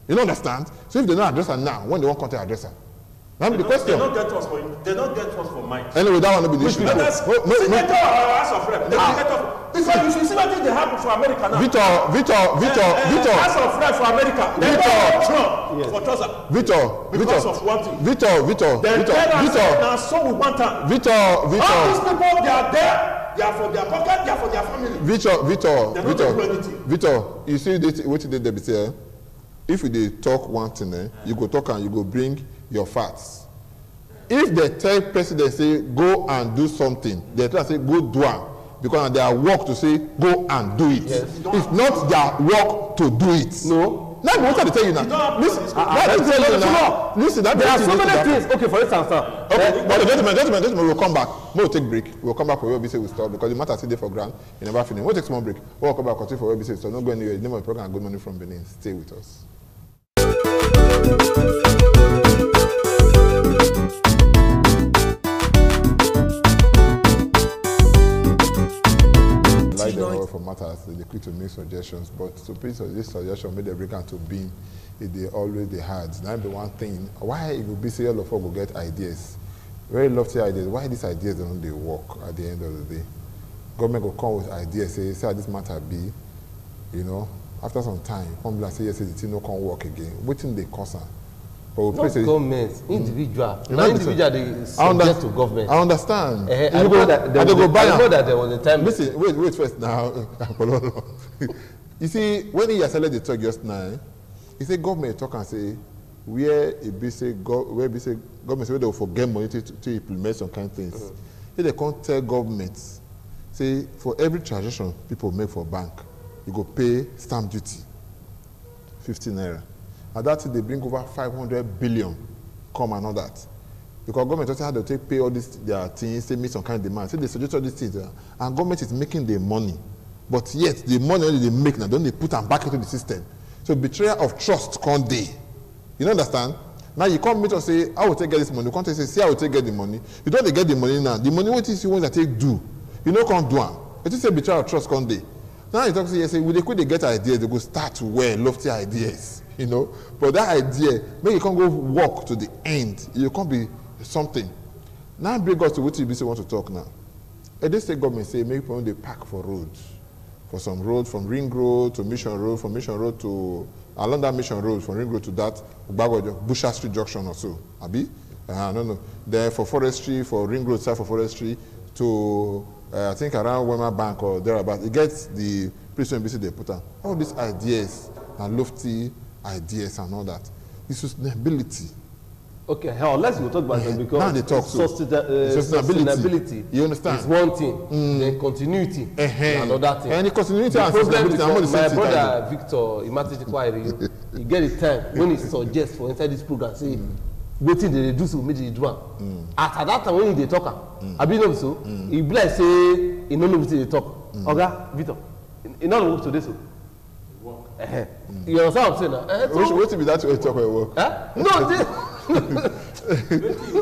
You don't understand? So if they don't address her now, when they won't contact address her? Now the question. They don't get us for mind. Anyway, that one will be the issue. Senator or House of Reps. Because you should see what they happen for America now. Victor. House of Reps for America. They don't Trump for Tosa. Because of one thing. Victor. Now so we want time. Victor. All these people, they are there. They are for their pocket, they are for their family. Victor, you see what they did say? If they talk one thing, you go talk and you go bring your facts. If they tell president say go and do something, they tell say go do it because they are work to say go and do it. Yes. It's not their work to do it. No. Now what I tell you now? Listen, there are so many things. Okay, for instance, sir. Okay, but gentlemen, we'll come back. We'll take break. We'll come back for where we say we stop because the matter is still there for ground. You never finish. We'll take small break. We'll come back continue for where we say so. Not go anywhere. The name of the program, Good Morning from Benin. Stay with us. Like the whole for matters, they quick to make suggestions, but to put this suggestion, make the break and to beam, they always they had. Now the one thing, why it will be say all of us will get ideas, very lofty ideas. Why these ideas don't they work at the end of the day? Government will come with ideas, say how this matter be, you know. After some time, come back say yes, the thing no can work again. What thing they cause? But not government, individual. Not individual, they suggest to government. I understand. I know that there was a time. Listen, wait first now. You see, when he accelerated the talk just now, he said government talk and say where it be say government say where they will forget money to implement some kind of things. If they can't tell government, say for every transaction people make for bank, you go pay stamp duty, 15 naira. And that's it, they bring over 500 billion, come and all that. Because government also had to pay all these their things, they meet some kind of demand. So they suggest all these things, and government is making the money. But yet, the money only they make now, don't they put them back into the system. So betrayal of trust can't they. You understand? Now you can't meet us say, I will take get this money. You can't say, see, I will take get the money. You don't get the money now. The money, what is you want to take do? You know, can't do it. It is a betrayal of trust can't they. Now you talk to say, we they could get ideas, they go start to wear lofty ideas. you know. But that idea, make you can't go walk to the end. You can't be something. Now bring us to what you want to talk now. Edo State government say make people they pack for roads. For some road, from Ring Road to Mission Road, from Mission Road to along that Mission Road, from Ring Road to that Busher Street Junction or so. Abi? No. There for forestry, for Ring Road side for forestry to I think around Wema Bank or thereabout. It gets the prison BC they put on. All these ideas and lofty ideas and all that. It's sustainability. Okay, hell, let's go talk about it because now they talk sustainability. You understand? Is one thing. Then continuity another thing. And the continuity and problem sustainability. My brother Victor Imati he get the time when he suggests for inside this program say wetin they do so make they do am. At that time when he dey talk am, abi know so he be like say he no know wetin they talk. Oga Victor, he no work today so. You understand what I'm saying now? Wetin be that way talk at work? No.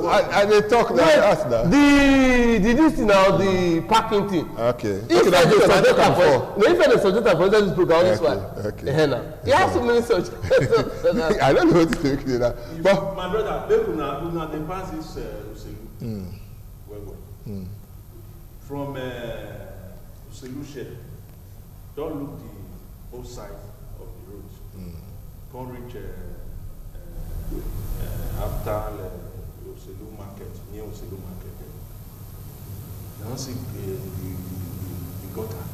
I they talk like us now. The this thing now, the parking thing. Okay. If I the subject for no, if the subject for this program, this one. Okay. Now you have so many subjects. I don't know what to think that. But my brother, they una dey pass this well. From Uselu shed, don't look the both sides of the road. Can't reach after Uselu market, near Uselu market. You don't see the gutter.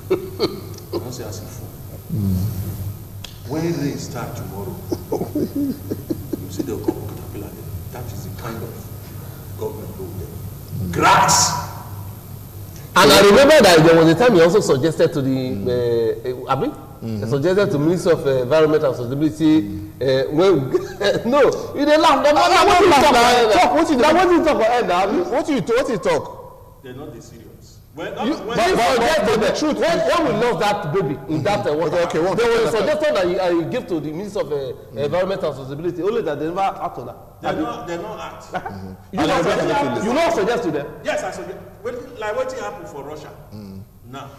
You don't see as if when rain start tomorrow, you see the caterpillar there. That is the kind of government road there. Grass. And I remember that there was a time he also suggested to the suggested to Minister of Environment and Sustainability when no, you dey laugh. What you talk? They're not the serious. But the truth, when we lost that baby in that water, there was a suggestion that he gave to the Minister of Environment and Sustainability, only that they never act on that. They're not act. You not suggest to them? Yes, I suggest. Like what happened for Russia. Now,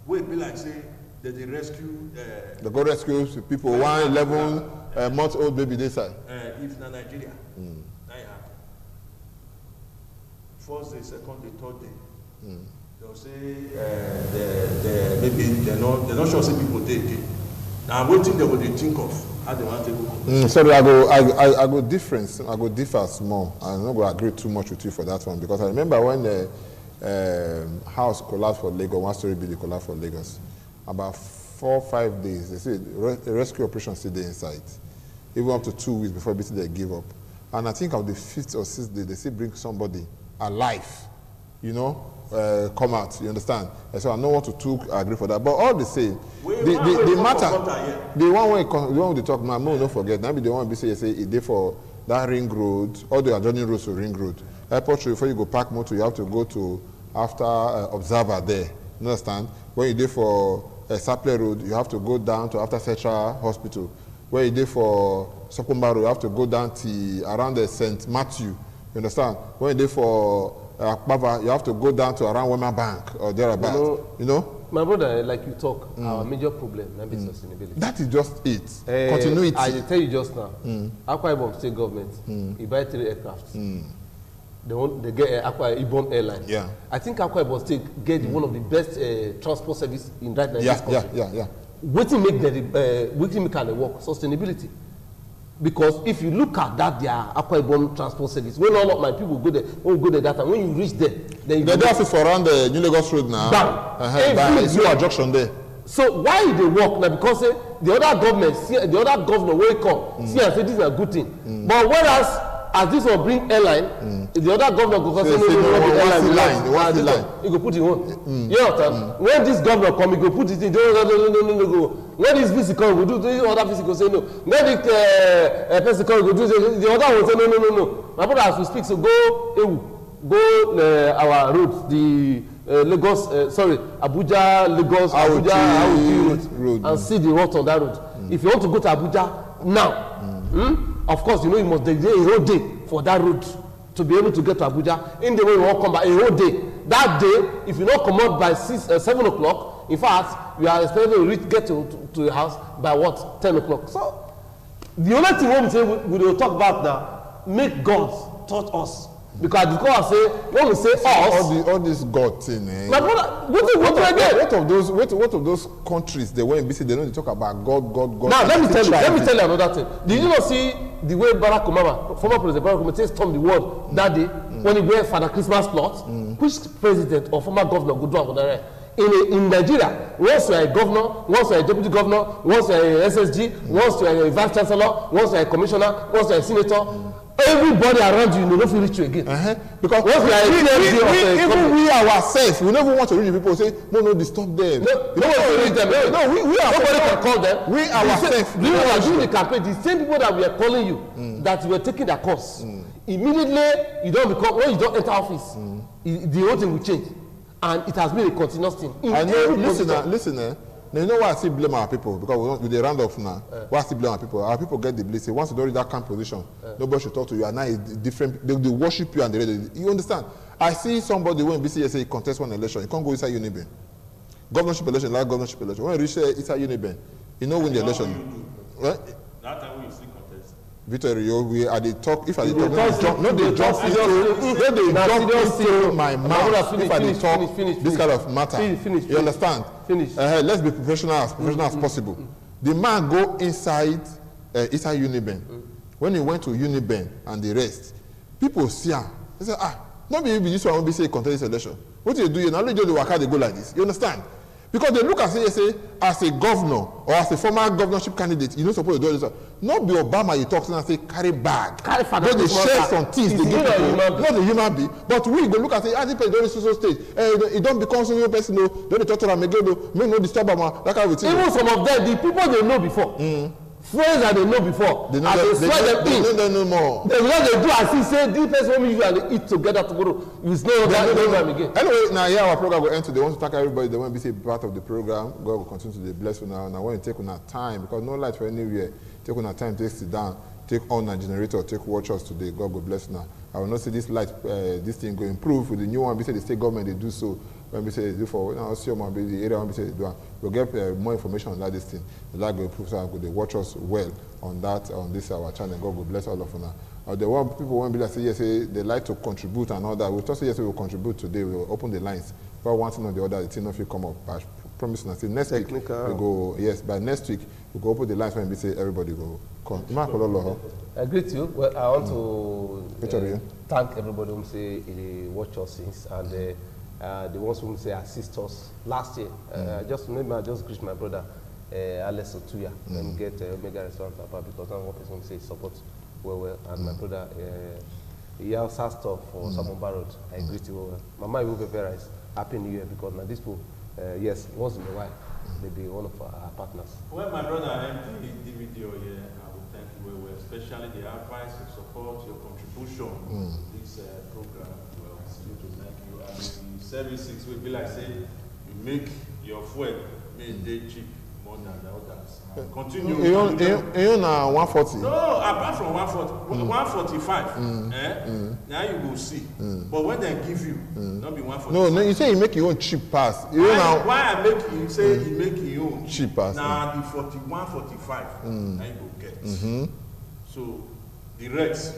we be like say that they rescue. They go rescue people. 11-month-old baby they say. If na Nigeria, that happen. First day, second day, third day. They'll say maybe they're not sure say people dey again. Now what thing they would think of how they want to go. Sorry, I go difference. I go differ small. I'm not going to agree too much with you for that one because I remember when the house collapsed for Lagos, one story building collapsed for Lagos. About 4 or 5 days, they say the rescue operation still there inside. Even up to 2 weeks before they give up. And I think on the 5th or 6th day, they still bring somebody alive, you know, come out, you understand? And so I don't want to agree for that. But all the same, the matter, the one we talk, man, don't forget, now be the one we say it there for that ring road, all the adjoining roads to ring road. Airport road, before you go park motor, you have to go to after observer there. You understand? When you there for Saple Road, you have to go down to after Central Hospital. When you there for Sokomba Road, you have to go down to around the St. Matthew. You understand? When you there for Akbava, you have to go down to around Wema Bank or thereabout. You know? My brother, like you talk, our major problem is sustainability. That is just it. Continuity. I tell you just now, Akwa Ibom State government, he buy 3 aircrafts. They get Akwa Ibom airline. Yeah. I think Akwa Ibom State get one of the best transport service in that country. Yeah. Wetin make can work? Sustainability. Because if you look at that, their Akwa Ibom transport service, when all of my people go there, that time, when you reach there, then you they have it for around the New Lagos Road now. It's your junction there. So why they work now? Because the other government will come, see and say this is a good thing. But whereas as this will bring airline, the other government go say no, you go put it on. You know, when this government come, you go put it in. No. When this VC come, we do the other VC go say no. When the person come, we go do the other one say no. My brother, as we speak, so go our road, the Lagos, Abuja, Lagos, Abuja road, and see the road on that road. If you want to go to Abuja now, of course, you know you must take a whole day for that road to be able to get to Abuja. In the way you won't come back, a whole day. That day, if you don't come out by 7 o'clock, in fact, we are expected to get to to a house by what 10 o'clock. So the only thing we say we will talk about now, make God touch us. Because God say, when we say us, all this God thing, eh? My brother, what of those countries they went visit, they don't talk about God. Now let me tell you another thing. Did you not see the way Barack Obama, former President Barack Obama, stormed the world that day when he went for the Christmas plot? Which president or former governor would do that? In Nigeria, once you are a governor, once you are a deputy governor, once you are a SSG, once you are a vice chancellor, once you are a commissioner, once you are a senator, everybody around you no fit reach you again. Because once we are even we ourselves, we never want to reach people say no disturb them. Nobody can call them. We ourselves. During the campaign, the same people that we are calling you that were taking their course, immediately you don't become, when you don't enter office, the whole thing will change, and it has been a continuous thing. I know. Listen. Now, you know why I still blame our people? Because with the round off now, why I still blame our people? Our people get the blessing. Once you don't reach that kind of position, nobody should talk to you. And now it's different. They worship you and they. You understand? I see somebody when BCSA contest one election, you can't go inside Uniben. Governorship election, like governorship election. When you reach inside Uniben, you know win the election. Right? That time we still contest. Victory, we are the talk. If I the talk, no, they jump into my mouth. If I the talk, this kind of matter. You understand? Let's be professional as possible. The man go inside Uniben. When he went to Uniben and the rest, people see him. They say, not be this one will be say contest election. What do you do? You now let the worker they go like this. You understand? Because they look and say as a governor or as a former governorship candidate, you're not supposed to do this. Not be Obama you talk to and say carry bag. But they share some things they give people, not the human being. But we go look and say, this person don't social stage. It don't become social person, no. Don't talk to them again, no. Make no disturb them. That kind of thing. Even some of them, the people they know before. Friends that they know before. They know them no more. They will do as he said, this person we usually eat together tomorrow. You know that again. Anyway, now our program will end today. They want to thank everybody. They want to be part of the program. God will continue to be blessed now. And I want to take on our time because no light for anywhere. Take on our time, take sit down, take on our generator, take watch us today. God will bless now. I will not see this light, this thing go improve with the new one. We say the state government they do so. When we say they do for now, see the area when we say they do. We'll get more information on that this thing. The light will improve, so they watch us well on that on this our channel. God will bless all of us now. The one people want to be like say yes, they like to contribute and all that. We'll just say yes, we will contribute today. We will open the lines. But one thing or the other, the thing of you come up. I promise you. Next week we go. Yes, by next week we go open the lines when we say everybody go come. I greet you. Well, I want to thank everybody who say they watch us since and the ones who say assist us last year. I just greet my brother Alex Otuya and get Omega Restaurant Papa because I'm one person who say support well and my brother he also has stuff for Salmon Road. I greet you well. Mama will be very nice. Happy New Year because now this people yes once in a while they be one of our partners. Well, my brother, the video here. Thank you well, especially the advice, your support, your contribution to this program. Well, I see you to thank you. And the services will be like say you make your fuel made day cheap more than the others. Continue. You know 140. No, apart from 140, 145. Now you will see. But when they give you, not be 140. No, you say you make your own cheap pass. Why I make you say you make your own cheap pass? Now the 41, 45. Now you go get. So the rest,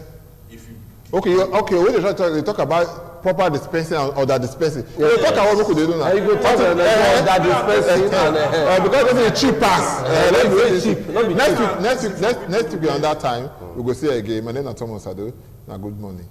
if you okay, when they talk about proper dispensing or that dispensing, they talk about what they do now. You go talk about that dispensing because this is a cheap pass. Next week on that time we go see again. My name is Thomas Ado. Now good morning.